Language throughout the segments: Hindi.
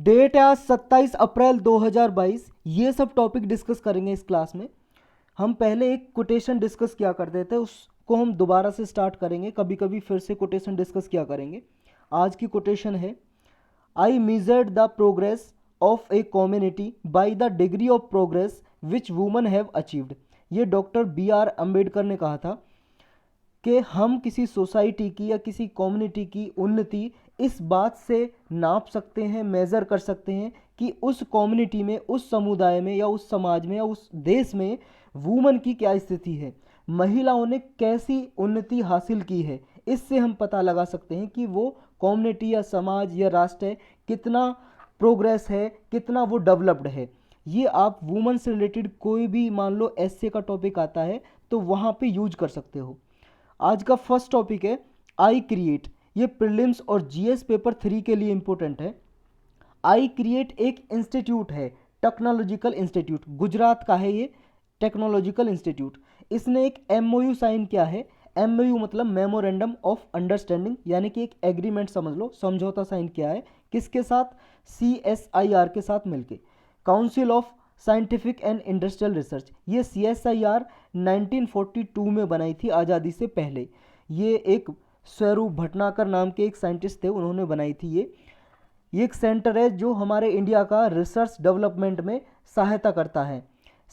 डेट है आज 27 अप्रैल 2022। ये सब टॉपिक डिस्कस करेंगे इस क्लास में। हम पहले एक कोटेशन डिस्कस किया करते थे, उसको हम दोबारा से स्टार्ट करेंगे, कभी कभी फिर से कोटेशन डिस्कस किया करेंगे। आज की कोटेशन है, I measured the progress of a community by the degree of progress which women have achieved. ये डॉक्टर B.R. अम्बेडकर ने कहा था कि हम किसी सोसाइटी की या किसी कम्युनिटी की उन्नति इस बात से नाप सकते हैं, मेज़र कर सकते हैं कि उस कम्युनिटी में, उस समुदाय में या उस समाज में या उस देश में वुमन की क्या स्थिति है, महिलाओं ने कैसी उन्नति हासिल की है। इससे हम पता लगा सकते हैं कि वो कम्युनिटी या समाज या राष्ट्र है, कितना प्रोग्रेस है, कितना वो डेवलप्ड है। ये आप वुमन से रिलेटेड कोई भी मान लो एसए का टॉपिक आता है तो वहाँ पे यूज कर सकते हो। आज का फर्स्ट टॉपिक है आई क्रिएट। ये प्रीलिम्स और जीएस पेपर 3 के लिए इंपॉर्टेंट है। आई क्रिएट एक इंस्टीट्यूट है, टेक्नोलॉजिकल इंस्टीट्यूट, गुजरात का है ये टेक्नोलॉजिकल इंस्टीट्यूट। इसने एक एमओयू साइन किया है। एमओयू मतलब मेमोरेंडम ऑफ अंडरस्टैंडिंग, यानी कि एक एग्रीमेंट समझ लो, समझौता साइन किया है। किसके साथ? CSIR के साथ मिलके, council of scientific and industrial research. ये CSIR 1942 में बनाई थी, आज़ादी से पहले। ये एक स्वरूप भटनागर नाम के एक साइंटिस्ट थे, उन्होंने बनाई थी। ये एक सेंटर है जो हमारे इंडिया का रिसर्च डेवलपमेंट में सहायता करता है,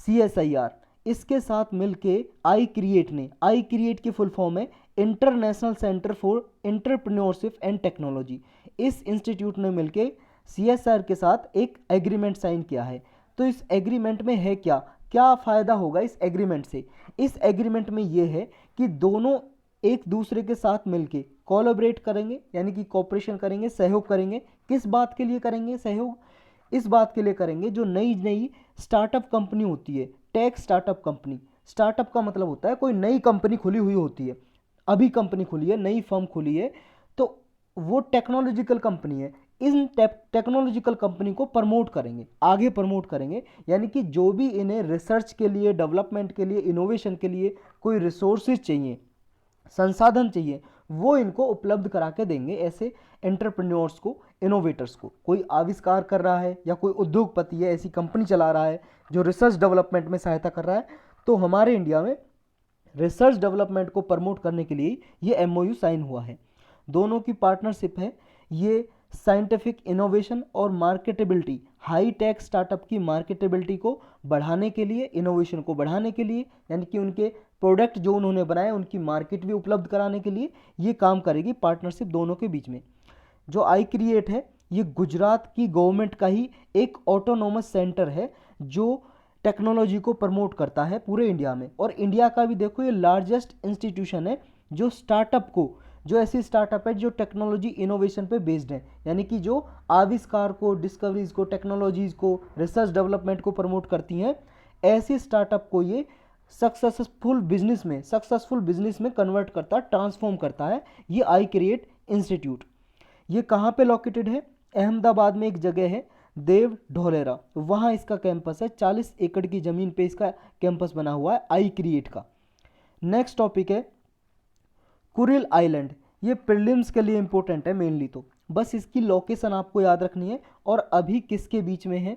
CSIR। इसके साथ मिलके आई क्रिएट ने, आई क्रिएट की फुल फॉर्म है international centre for entrepreneurship and technology. इस इंस्टीट्यूट ने मिलके CSIR के साथ एक एग्रीमेंट साइन किया है। तो इस एग्रीमेंट में है क्या क्या फ़ायदा होगा इस एग्रीमेंट से? इस एग्रीमेंट में ये है कि दोनों एक दूसरे के साथ मिलके कोलैबोरेट करेंगे, यानी कि कोऑपरेशन करेंगे, सहयोग करेंगे। किस बात के लिए करेंगे सहयोग? इस बात के लिए करेंगे जो नई नई स्टार्टअप कंपनी होती है, टेक स्टार्टअप कंपनी। स्टार्टअप का मतलब होता है कोई नई कंपनी खुली हुई होती है, अभी कंपनी खुली है, नई फर्म खुली है, तो वो टेक्नोलॉजिकल कंपनी है। इन टेक्नोलॉजिकल कंपनी को प्रमोट करेंगे, आगे प्रमोट करेंगे, यानी कि जो भी इन्हें रिसर्च के लिए, डेवलपमेंट के लिए, इनोवेशन के लिए कोई रिसोर्सेज चाहिए, संसाधन चाहिए, वो इनको उपलब्ध करा के देंगे ऐसे एंटरप्रेन्योर्स को, इनोवेटर्स को। कोई आविष्कार कर रहा है या कोई उद्योगपति है, ऐसी कंपनी चला रहा है जो रिसर्च डेवलपमेंट में सहायता कर रहा है, तो हमारे इंडिया में रिसर्च डेवलपमेंट को प्रमोट करने के लिए ये MOU साइन हुआ है। दोनों की पार्टनरशिप है। ये साइंटिफिक इनोवेशन और मार्केटेबिलिटी, हाई टेक स्टार्टअप की मार्केटेबिलिटी को बढ़ाने के लिए, इनोवेशन को बढ़ाने के लिए, यानी कि उनके प्रोडक्ट जो उन्होंने बनाए उनकी मार्केट भी उपलब्ध कराने के लिए ये काम करेगी, पार्टनरशिप दोनों के बीच में। जो आई क्रिएट है ये गुजरात की गवर्नमेंट का ही एक ऑटोनोमस सेंटर है जो टेक्नोलॉजी को प्रमोट करता है पूरे इंडिया में। और इंडिया का भी देखो ये लार्जेस्ट इंस्टीट्यूशन है जो स्टार्टअप को, जो ऐसी स्टार्टअप है जो टेक्नोलॉजी इनोवेशन पे बेस्ड है, यानी कि जो आविष्कार को, डिस्कवरीज को, टेक्नोलॉजीज को, रिसर्च डेवलपमेंट को प्रमोट करती हैं, ऐसी स्टार्टअप को ये सक्सेसफुल बिजनेस में कन्वर्ट करता, ट्रांसफॉर्म करता है ये आई क्रिएट इंस्टीट्यूट। ये कहाँ पे लोकेटेड है? अहमदाबाद में एक जगह है देव ढोलेरा, वहाँ इसका कैंपस है। 40 एकड़ की ज़मीन पे इसका कैंपस बना हुआ है आई क्रिएट का। नेक्स्ट टॉपिक है कुरिल आइलैंड। ये प्रीलिम्स के लिए इंपॉर्टेंट है मेनली, तो बस इसकी लोकेशन आपको याद रखनी है और अभी किसके बीच में है,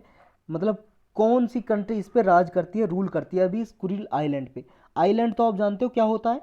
मतलब कौन सी कंट्री इस पे राज करती है, रूल करती है अभी इस कुरिल आइलैंड पे। आइलैंड तो आप जानते हो क्या होता है,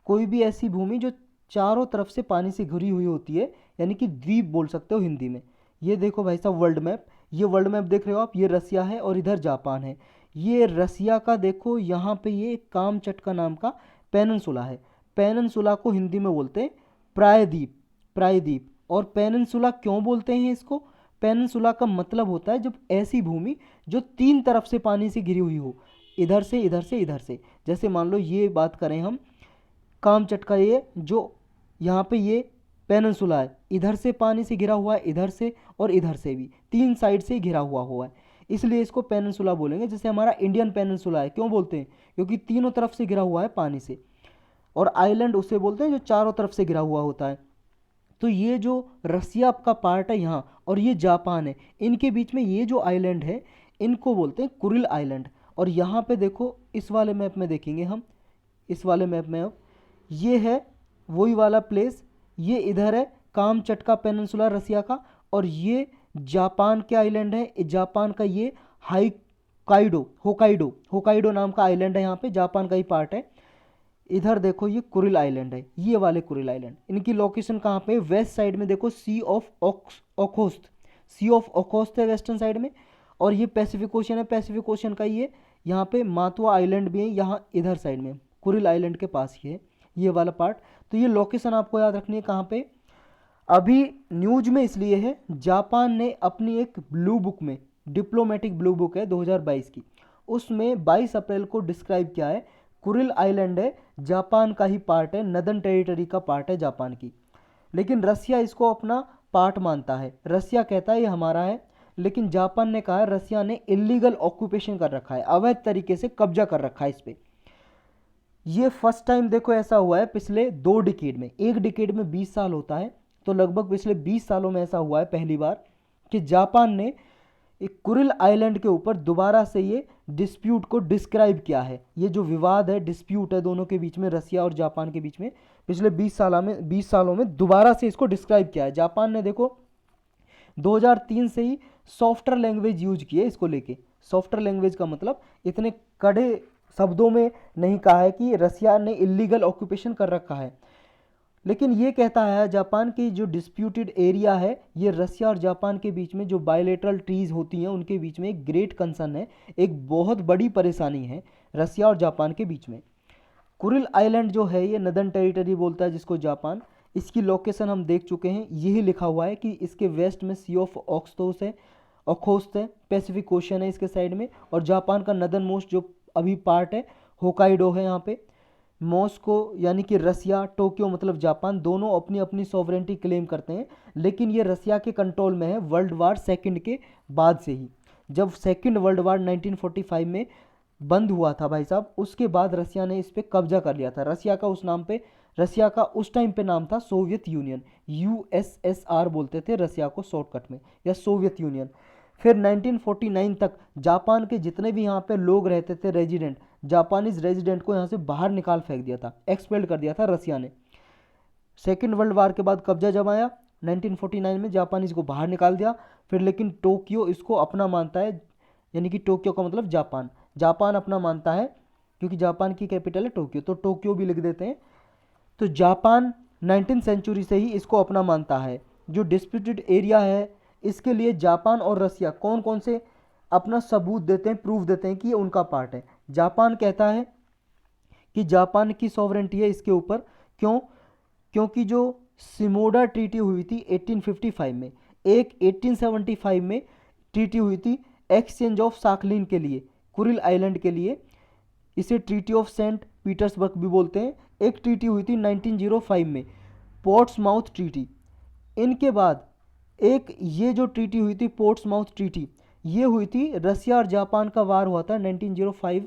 कोई भी ऐसी भूमि जो चारों तरफ से पानी से घिरी हुई होती है, यानी कि द्वीप बोल सकते हो हिंदी में। ये देखो भाई साहब वर्ल्ड मैप, ये वर्ल्ड मैप देख रहे हो आप, ये रसिया है और इधर जापान है। ये रसिया का देखो यहाँ पे ये कामचटका नाम का पेनिनसुला है। पेनिनसुला को हिंदी में बोलते हैं प्रायद्वीप, प्रायद्वीप। और पेनिनसुला क्यों बोलते हैं इसको? पेनिनसुला का मतलब होता है जब ऐसी भूमि जो 3 तरफ से पानी से घिरी हुई हो, इधर से इधर से इधर से। जैसे मान लो ये बात करें हम, कामचटका, ये जो यहाँ पे ये पेनिनसुला है, इधर से पानी से घिरा हुआ है, इधर से और इधर से भी, 3 साइड से घिरा हुआ है, इसलिए इसको पेनिनसुला बोलेंगे। जैसे हमारा इंडियन पेनिनसुला है, क्यों बोलते हैं? क्योंकि तीनों तरफ से घिरा हुआ है पानी से। और आइलैंड उसे बोलते हैं जो चारों तरफ से घिरा हुआ होता है। तो ये जो रसिया का पार्ट है यहाँ और ये जापान है, इनके बीच में ये जो आइलैंड है इनको बोलते हैं कुरिल आइलैंड। और यहाँ पे देखो इस वाले मैप में देखेंगे हम, इस वाले मैप में अब ये है वही वाला प्लेस, ये इधर है कामचटका पेनिनसुला रसिया का, और ये जापान के आइलैंड है, जापान का ये होकाइडो नाम का आइलैंड है, यहाँ पे जापान का ही पार्ट है। इधर देखो ये कुरिल आइलैंड है, ये वाले कुरिल आइलैंड, इनकी लोकेशन कहाँ पे, वेस्ट साइड में देखो सी ऑफ ओखोस्त है वेस्टर्न साइड में, और ये पैसिफिक ओशन है, पैसिफिक ओशन का ये यहाँ पे मातवा आइलैंड भी है, यहाँ इधर साइड में कुरिल आइलैंड के पास ही है ये वाला पार्ट। तो ये लोकेशन आपको याद रखनी है कहाँ पे। अभी न्यूज में इसलिए है, जापान ने अपनी एक ब्लू बुक में, डिप्लोमेटिक ब्लू बुक है 2022 की, उसमें 22 अप्रैल को डिस्क्राइब किया है कुरिल आइलैंड है जापान का ही पार्ट है, नदर्न टेरिटरी का पार्ट है जापान की। लेकिन रसिया इसको अपना पार्ट मानता है, रसिया कहता है ये हमारा है, लेकिन जापान ने कहा है रसिया ने इलीगल ऑक्यूपेशन कर रखा है, अवैध तरीके से कब्जा कर रखा है इस पर। ये फर्स्ट टाइम देखो ऐसा हुआ है पिछले 2 डिकेड में, एक डिकेड में 20 साल होता है, तो लगभग पिछले 20 सालों में ऐसा हुआ है पहली बार कि जापान ने एक कुरिल आइलैंड के ऊपर दोबारा से ये डिस्प्यूट को डिस्क्राइब किया है। ये जो विवाद है, डिस्प्यूट है दोनों के बीच में, रसिया और जापान के बीच में, पिछले 20 सालों में दोबारा से इसको डिस्क्राइब किया है। जापान ने देखो 2003 से ही सॉफ्टर लैंग्वेज यूज की है इसको लेके। सॉफ्टर लैंग्वेज का मतलब इतने कड़े शब्दों में नहीं कहा है कि रसिया ने इलीगल ऑक्यूपेशन कर रखा है, लेकिन ये कहता है जापान की जो डिस्प्यूटेड एरिया है, ये रसिया और जापान के बीच में जो बायलेटरल ट्रीज होती हैं उनके बीच में एक ग्रेट कंसर्न है, एक बहुत बड़ी परेशानी है रसिया और जापान के बीच में। कुरिल आइलैंड जो है ये नदर्न टेरिटरी बोलता है जिसको जापान, इसकी लोकेशन हम देख चुके हैं, यही लिखा हुआ है कि इसके वेस्ट में सी ऑफ ओखोस्त है, पैसिफिक ओशन है इसके साइड में, और जापान का नदर्न मोस्ट जो अभी पार्ट है होकाइडो है यहाँ पे। मॉस्को यानी कि रसिया, टोक्यो मतलब जापान, दोनों अपनी अपनी सॉवरेंटी क्लेम करते हैं, लेकिन ये रसिया के कंट्रोल में है वर्ल्ड वार सेकंड के बाद से ही। जब सेकंड वर्ल्ड वार 1945 में बंद हुआ था भाई साहब, उसके बाद रसिया ने इस पर कब्जा कर लिया था। रसिया का उस टाइम पे नाम था सोवियत यूनियन, यूएसएसआर बोलते थे रसिया को शॉर्टकट में, या सोवियत यूनियन। फिर 1949 तक जापान के जितने भी यहाँ पे लोग रहते थे रेजिडेंट, जापानीज रेजिडेंट को यहाँ से बाहर निकाल फेंक दिया था, एक्सपेल कर दिया था रसिया ने। सेकेंड वर्ल्ड वार के बाद कब्जा जब आया 1949 में, जापानीज को बाहर निकाल दिया फिर, लेकिन टोक्यो इसको अपना मानता है, यानी कि टोक्यो का मतलब जापान अपना मानता है, क्योंकि जापान की कैपिटल है टोक्यो, तो टोक्यो भी लिख देते हैं। तो जापान 19th सेंचुरी से ही इसको अपना मानता है। जो डिस्प्यूटेड एरिया है इसके लिए जापान और रसिया कौन कौन से अपना सबूत देते हैं, प्रूफ देते हैं कि ये उनका पार्ट है। जापान कहता है कि जापान की सॉवरेंटी है इसके ऊपर, क्योंकि जो सिमोडा ट्रीटी हुई थी 1855 में, एक 1875 में ट्रीटी हुई थी एक्सचेंज ऑफ साखलिन के लिए, कुरिल आइलैंड के लिए, इसे ट्रीटी ऑफ सेंट पीटर्सबर्ग भी बोलते हैं। एक ट्रीटी हुई थी 1905 में, पोर्ट्समाउथ ट्रीटी। इनके बाद एक ये जो ट्रीटी हुई थी पोर्ट्समाउथ ट्रीटी, ये हुई थी रसिया और जापान का वार हुआ था 1905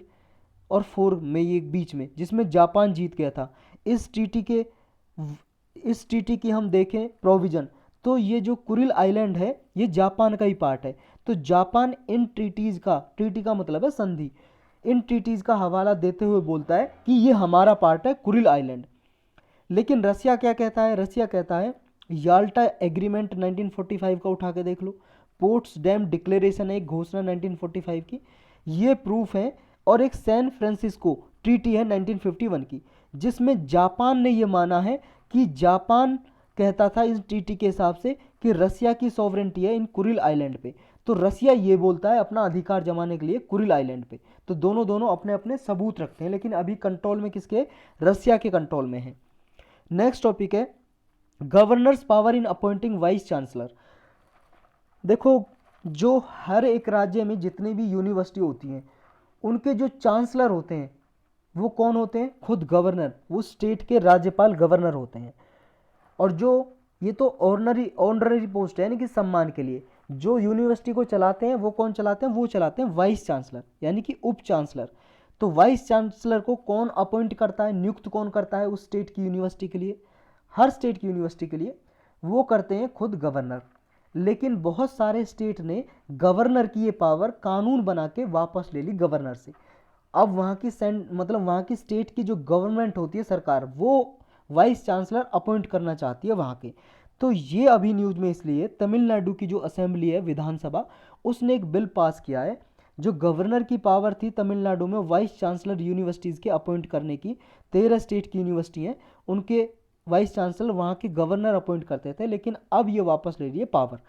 और 4 में, ये बीच में, जिसमें जापान जीत गया था। इस ट्रीटी की हम देखें प्रोविजन, तो ये जो कुरिल आइलैंड है ये जापान का ही पार्ट है। तो जापान इन ट्रीटी का मतलब है संधि, इन ट्रीटीज का हवाला देते हुए बोलता है कि ये हमारा पार्ट है कुरिल आइलैंड। लेकिन रसिया क्या कहता है, रसिया कहता है याल्टा एग्रीमेंट 1945 का उठा के देख लो, पोट्सडैम डिक्लेरेशन है एक घोषणा 1945 की, ये प्रूफ है, और एक सैन फ्रांसिस्को ट्रीटी है 1951 की, जिसमें जापान ने ये माना है कि जापान कहता था इस ट्रीटी के हिसाब से कि रसिया की सॉवरेंटी है इन कुरिल आइलैंड पे, तो रसिया ये बोलता है अपना अधिकार जमाने के लिए कुरिल आइलैंड पे। तो दोनों अपने अपने सबूत रखते हैं, लेकिन अभी कंट्रोल में किसके, रसिया के कंट्रोल में है। नेक्स्ट टॉपिक है governors power in appointing vice chancellor. देखो जो हर एक राज्य में जितनी भी यूनिवर्सिटी होती हैं उनके जो चांसलर होते हैं वो कौन होते हैं, खुद गवर्नर, वो स्टेट के राज्यपाल गवर्नर होते हैं। और जो ये तो ऑनररी पोस्ट है, यानी कि सम्मान के लिए, जो यूनिवर्सिटी को चलाते हैं वो कौन चलाते हैं, वो चलाते हैं वाइस चांसलर यानी कि उप चांसलर। तो वाइस चांसलर को कौन अपॉइंट करता है, नियुक्त कौन करता है उस स्टेट की यूनिवर्सिटी के लिए, हर स्टेट की यूनिवर्सिटी के लिए, वो करते हैं खुद गवर्नर। लेकिन बहुत सारे स्टेट ने गवर्नर की ये पावर कानून बना के वापस ले ली गवर्नर से। अब वहाँ की वहाँ की स्टेट की जो गवर्नमेंट होती है, सरकार, वो वाइस चांसलर अपॉइंट करना चाहती है वहाँ के। तो ये अभी न्यूज़ में इसलिए तमिलनाडु की जो असेंबली है, विधानसभा, उसने एक बिल पास किया है जो गवर्नर की पावर थी तमिलनाडु में वाइस चांसलर यूनिवर्सिटीज़ के अपॉइंट करने की। 13 स्टेट की यूनिवर्सिटी हैं, उनके वाइस चांसलर वहाँ के गवर्नर अपॉइंट करते थे, लेकिन अब ये वापस ले रही है पावर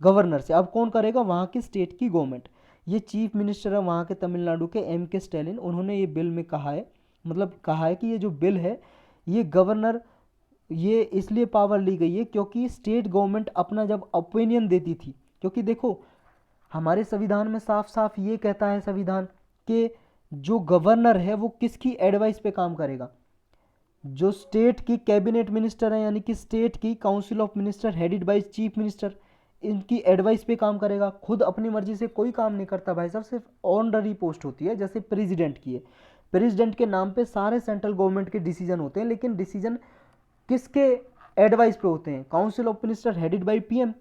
गवर्नर से। अब कौन करेगा? वहाँ की स्टेट की गवर्नमेंट। ये चीफ मिनिस्टर है वहाँ के तमिलनाडु के, M.K. स्टैलिन, उन्होंने ये बिल में कहा है, मतलब कहा है कि ये जो बिल है ये गवर्नर, ये इसलिए पावर ली गई है क्योंकि स्टेट गवर्नमेंट अपना जब ओपिनियन देती थी, क्योंकि देखो हमारे संविधान में साफ साफ ये कहता है संविधान कि जो गवर्नर है वो किसकी एडवाइस पे काम करेगा? जो स्टेट की कैबिनेट मिनिस्टर है, यानी कि स्टेट की council of minister headed by chief minister, इनकी एडवाइस पे काम करेगा। खुद अपनी मर्जी से कोई काम नहीं करता भाई साहब, सिर्फ ऑनररी पोस्ट होती है, जैसे प्रेसिडेंट की है। प्रेसिडेंट के नाम पे सारे सेंट्रल गवर्नमेंट के डिसीजन होते हैं, लेकिन डिसीजन किसके एडवाइस पे होते हैं? Council of minister headed by PM।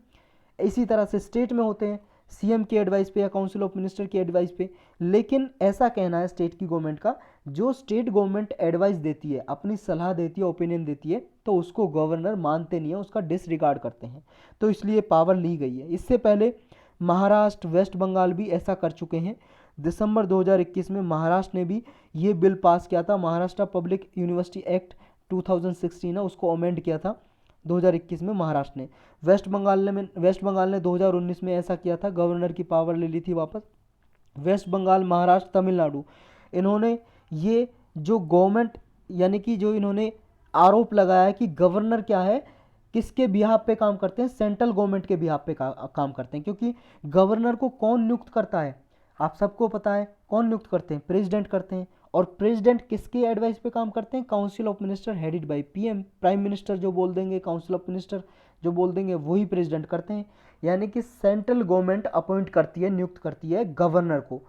इसी तरह से स्टेट में होते हैं CM की एडवाइस पे या काउंसिल ऑफ मिनिस्टर की एडवाइस पे। लेकिन ऐसा कहना है स्टेट की गवर्नमेंट का, जो स्टेट गवर्नमेंट एडवाइस देती है, अपनी सलाह देती है, ओपिनियन देती है, तो उसको गवर्नर मानते नहीं है, उसका डिसरिगार्ड करते हैं। तो इसलिए पावर ली गई है। इससे पहले महाराष्ट्र, वेस्ट बंगाल भी ऐसा कर चुके हैं। दिसंबर 2021 में महाराष्ट्र ने भी ये बिल पास किया था, महाराष्ट्र पब्लिक यूनिवर्सिटी एक्ट 2016 है, उसको अमेंड किया था 2021 में महाराष्ट्र ने। वेस्ट बंगाल ने 2019 में ऐसा किया था, गवर्नर की पावर ले ली थी वापस। वेस्ट बंगाल, महाराष्ट्र, तमिलनाडु, इन्होंने ये जो गवर्नमेंट, यानी कि जो इन्होंने आरोप लगाया कि गवर्नर क्या है, किसके बिहाफ पे काम करते हैं? सेंट्रल गवर्नमेंट के बिहाफ पे काम करते हैं। क्योंकि गवर्नर को कौन नियुक्त करता है? आप सबको पता है कौन नियुक्त करते हैं? प्रेसिडेंट करते हैं। और प्रेसिडेंट किसके एडवाइस पे काम करते हैं? Council of minister headed by PM। Prime minister जो बोल देंगे, काउंसिल ऑफ मिनिस्टर जो बोल देंगे, वही प्रेसिडेंट करते हैं। यानी कि सेंट्रल गवर्नमेंट अपॉइंट करती है, नियुक्त करती है गवर्नर को।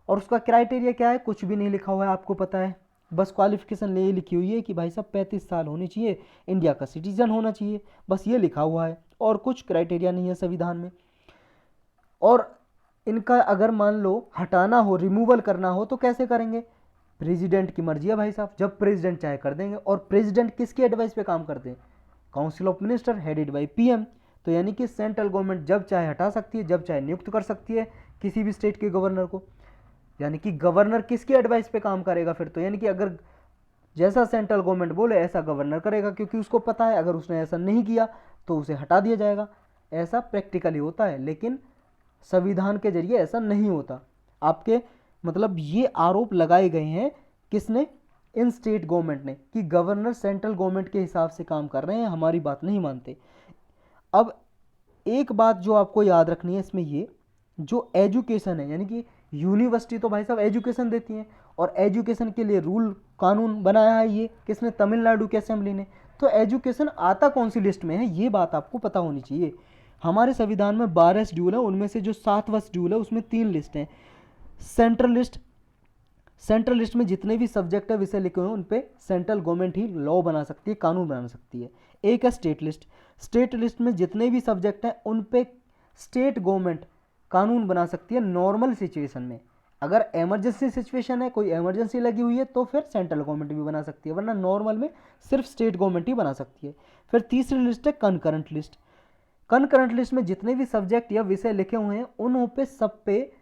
और उसका क्राइटेरिया क्या है? कुछ भी नहीं लिखा हुआ है, आपको पता है। बस क्वालिफिकेशन ये लिखी हुई है कि भाई साहब 35 साल होनी चाहिए, इंडिया का सिटीजन होना चाहिए, बस ये लिखा हुआ है, और कुछ क्राइटेरिया नहीं है संविधान में। और इनका अगर मान लो हटाना हो, रिमूवल करना हो, तो कैसे करेंगे? प्रेसिडेंट की मर्जी है भाई साहब, जब प्रेसिडेंट चाहे कर देंगे। और प्रेसिडेंट किसकी एडवाइस पे काम करते हैं? Council of minister headed by PM। तो यानी कि सेंट्रल गवर्नमेंट जब चाहे हटा सकती है, जब चाहे नियुक्त कर सकती है किसी भी स्टेट के गवर्नर को। यानी कि गवर्नर किसकी एडवाइस पे काम करेगा फिर? तो यानी कि अगर जैसा सेंट्रल गवर्नमेंट बोले ऐसा गवर्नर करेगा, क्योंकि उसको पता है अगर उसने ऐसा नहीं किया तो उसे हटा दिया जाएगा। ऐसा प्रैक्टिकली होता है, लेकिन संविधान के जरिए ऐसा नहीं होता। आपके मतलब ये आरोप लगाए गए हैं किसने? इन स्टेट गवर्नमेंट ने, कि गवर्नर सेंट्रल गवर्नमेंट के हिसाब से काम कर रहे हैं, हमारी बात नहीं मानते। अब एक बात जो आपको याद रखनी है इसमें, ये जो एजुकेशन है, यानी कि यूनिवर्सिटी तो भाई साहब एजुकेशन देती हैं, और एजुकेशन के लिए रूल कानून बनाया है ये किसने? तमिलनाडु की असेंबली ने। तो एजुकेशन आता कौन सी लिस्ट में है, ये बात आपको पता होनी चाहिए। हमारे संविधान में 12 शेड्यूल है, उनमें से जो 7वां शेड्यूल है उसमें 3 लिस्ट हैं। सेंट्रल लिस्ट में जितने भी सब्जेक्ट है, विषय लिखे हुए हैं, उन पे सेंट्रल गवर्नमेंट ही लॉ बना सकती है, कानून बना सकती है। एक है स्टेट लिस्ट में जितने भी सब्जेक्ट हैं उन पे स्टेट गवर्नमेंट कानून बना सकती है नॉर्मल सिचुएशन में। अगर इमरजेंसी सिचुएशन है, कोई इमरजेंसी लगी हुई है, तो फिर सेंट्रल गवर्नमेंट भी बना सकती है, वरना नॉर्मल में सिर्फ स्टेट गवर्नमेंट ही बना सकती है। फिर तीसरी लिस्ट है कंकरेंट लिस्ट। कंकरेंट लिस्ट में जितने भी सब्जेक्ट या विषय लिखे हुए हैं उन पे सब पे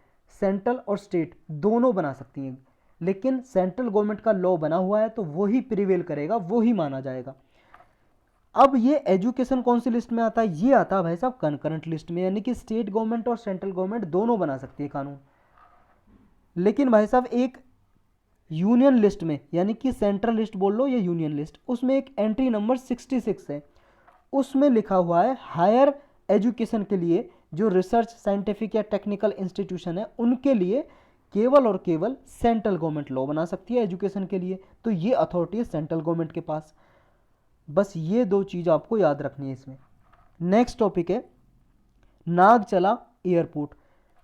सेंट्रल और स्टेट दोनों बना सकती हैं, लेकिन सेंट्रल गवर्नमेंट का लॉ बना हुआ है तो वही प्रिवेल करेगा, वही माना जाएगा। अब ये एजुकेशन कौन सी लिस्ट में आता है? ये आता है भाई साहब कंकरेंट लिस्ट में, यानी कि स्टेट गवर्नमेंट और सेंट्रल गवर्नमेंट दोनों बना सकती है कानून। लेकिन भाई साहब एक यूनियन लिस्ट में, यानी कि सेंट्रल लिस्ट बोल लो या यूनियन लिस्ट, उसमें एक एंट्री नंबर 66 है, उसमें लिखा हुआ है हायर एजुकेशन के लिए जो रिसर्च, साइंटिफिक या टेक्निकल इंस्टीट्यूशन है, उनके लिए केवल और केवल सेंट्रल गवर्नमेंट लॉ बना सकती है एजुकेशन के लिए। तो ये अथॉरिटी है सेंट्रल गवर्नमेंट के पास। बस ये 2 चीज़ आपको याद रखनी है इसमें। नेक्स्ट टॉपिक है नागचला एयरपोर्ट।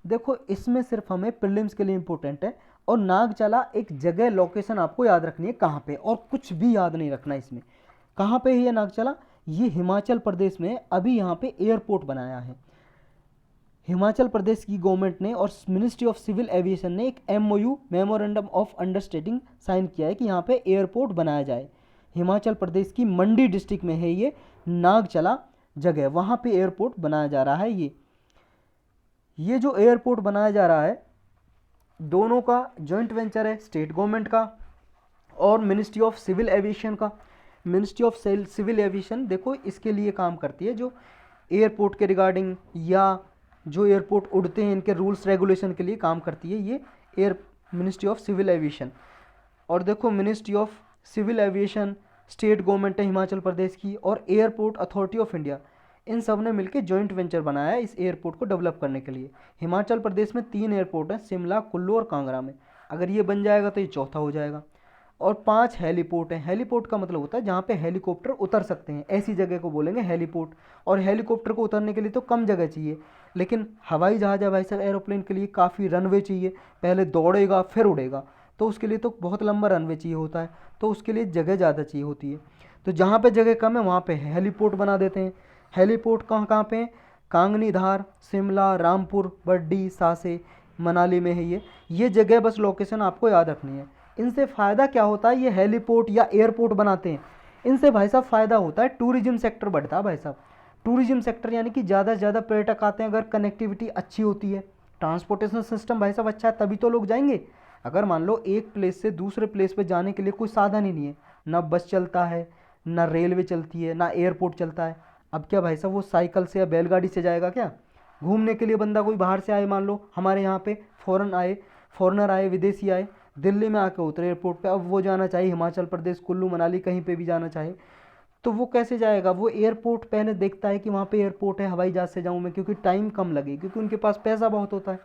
देखो इसमें सिर्फ हमें प्रीलिम्स के लिए इंपॉर्टेंट है, और नागचला एक जगह, लोकेशन आपको याद रखनी है कहाँ पे, और कुछ भी याद नहीं रखना इसमें। कहाँ पे है ये नागचला? ये हिमाचल प्रदेश में अभी यहाँ पे एयरपोर्ट बनाया है। हिमाचल प्रदेश की गवर्नमेंट ने और मिनिस्ट्री ऑफ सिविल एविएशन ने एक MOU, memorandum of understanding, sign किया है कि यहाँ पे एयरपोर्ट बनाया जाए। हिमाचल प्रदेश की मंडी डिस्ट्रिक्ट में है ये नागचला, जगह, वहाँ पे एयरपोर्ट बनाया जा रहा है। ये जो एयरपोर्ट बनाया जा रहा है दोनों का जॉइंट वेंचर है, स्टेट गवर्नमेंट का और मिनिस्ट्री ऑफ सिविल एविएशन का। मिनिस्ट्री ऑफ सिविल एविएशन देखो इसके लिए काम करती है, जो एयरपोर्ट के रिगार्डिंग या जो एयरपोर्ट उड़ते हैं इनके रूल्स रेगुलेशन के लिए काम करती है ये मिनिस्ट्री ऑफ सिविल एविएशन। और देखो ministry of civil aviation state government है हिमाचल प्रदेश की और एयरपोर्ट अथॉरिटी ऑफ इंडिया, इन सब ने मिलकर जॉइंट वेंचर बनाया है इस एयरपोर्ट को डेवलप करने के लिए। हिमाचल प्रदेश में 3 एयरपोर्ट हैं, शिमला, कुल्लू और कांगड़ा में। अगर ये बन जाएगा तो ये चौथा हो जाएगा। और 5 हेलीपोर्ट हैं। हेलीपोर्ट का मतलब होता है जहाँ पे हेलीकॉप्टर उतर सकते हैं, ऐसी जगह को बोलेंगे हेलीपोर्ट। और हेलीकॉप्टर को उतरने के लिए तो कम जगह चाहिए, लेकिन हवाई जहाज या भाई साहब एरोप्लेन के लिए काफ़ी रनवे चाहिए, पहले दौड़ेगा फिर उड़ेगा, तो उसके लिए तो बहुत लंबा रनवे चाहिए होता है, तो उसके लिए जगह ज़्यादा चाहिए होती है। तो जहाँ पे जगह कम है वहाँ पे हेलीपोर्ट बना देते हैं। हेलीपोर्ट कहाँ कहाँ पे? कांगनी धार, शिमला, रामपुर, बड्डी, सासे, मनाली में है ये जगह, बस लोकेशन आपको याद रखनी है। इनसे फ़ायदा क्या होता है, ये हेलीपोर्ट या एयरपोर्ट बनाते हैं, इनसे भाई साहब फ़ायदा होता है टूरिज्म सेक्टर बढ़ता है भाई साहब। टूरिज्म सेक्टर यानी कि ज़्यादा से ज़्यादा पर्यटक आते हैं अगर कनेक्टिविटी अच्छी होती है, ट्रांसपोर्टेशन सिस्टम भाई साहब अच्छा है तभी तो लोग जाएंगे। अगर मान लो एक प्लेस से दूसरे प्लेस पे जाने के लिए कोई साधन ही नहीं है, ना बस चलता है, ना रेलवे चलती है, ना एयरपोर्ट चलता है, अब क्या भाई साहब वो साइकिल से या बैलगाड़ी से जाएगा क्या? घूमने के लिए बंदा कोई बाहर से आए, मान लो हमारे यहाँ पे फॉरेनर आए, विदेशी आए, दिल्ली में आके उतरे एयरपोर्ट पे, अब वो जाना चाहिए हिमाचल प्रदेश, कुल्लू मनाली कहीं पे भी जाना चाहे तो वो कैसे जाएगा? वो एयरपोर्ट पहले देखता है कि वहाँ पे एयरपोर्ट है, हवाई जहाज़ से जाऊँ मैं, क्योंकि टाइम कम लगे, क्योंकि उनके पास पैसा बहुत होता है।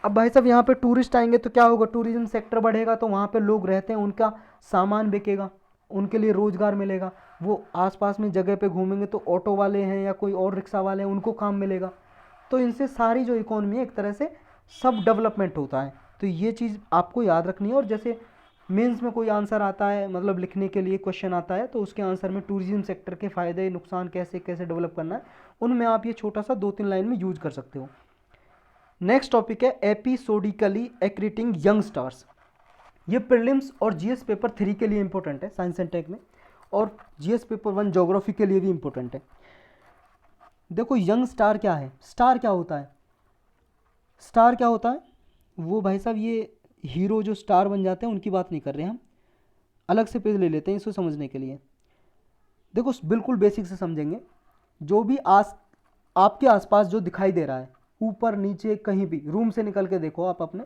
अब भाई साहब यहाँ पे टूरिस्ट आएंगे तो क्या होगा, टूरिज्म सेक्टर बढ़ेगा, तो वहाँ पे लोग रहते हैं, उनका सामान बिकेगा, उनके लिए रोज़गार मिलेगा, वो आसपास में जगह पे घूमेंगे तो ऑटो वाले हैं या कोई और रिक्शा वाले हैं उनको काम मिलेगा, तो इनसे सारी जो इकोनॉमी है एक तरह से सब डेवलपमेंट होता है। तो ये चीज़ आपको याद रखनी है। और जैसे मेंस में कोई आंसर आता है, मतलब लिखने के लिए क्वेश्चन आता है, तो उसके आंसर में टूरिज्म सेक्टर के फ़ायदे नुकसान कैसे कैसे डेवलप करना है, उनमें आप ये छोटा सा 2-3 लाइन में यूज कर सकते हो। नेक्स्ट टॉपिक है एपिसोडिकली एक्रीटिंग यंग स्टार्स। ये प्रीलिम्स और जीएस पेपर 3 के लिए इंपॉर्टेंट है साइंस एंड टेक में, और जीएस पेपर 1 ज्योग्राफी के लिए भी इंपॉर्टेंट है। देखो यंग स्टार क्या है, स्टार क्या होता है, स्टार क्या होता है वो भाई साहब ये हीरो जो स्टार बन जाते हैं उनकी बात नहीं कर रहे हम, अलग से पेज ले लेते हैं इसको समझने के लिए। देखो बिल्कुल बेसिक से समझेंगे, जो भी आपके आसपास जो दिखाई दे रहा है, ऊपर नीचे कहीं भी, रूम से निकल के देखो आप अपने,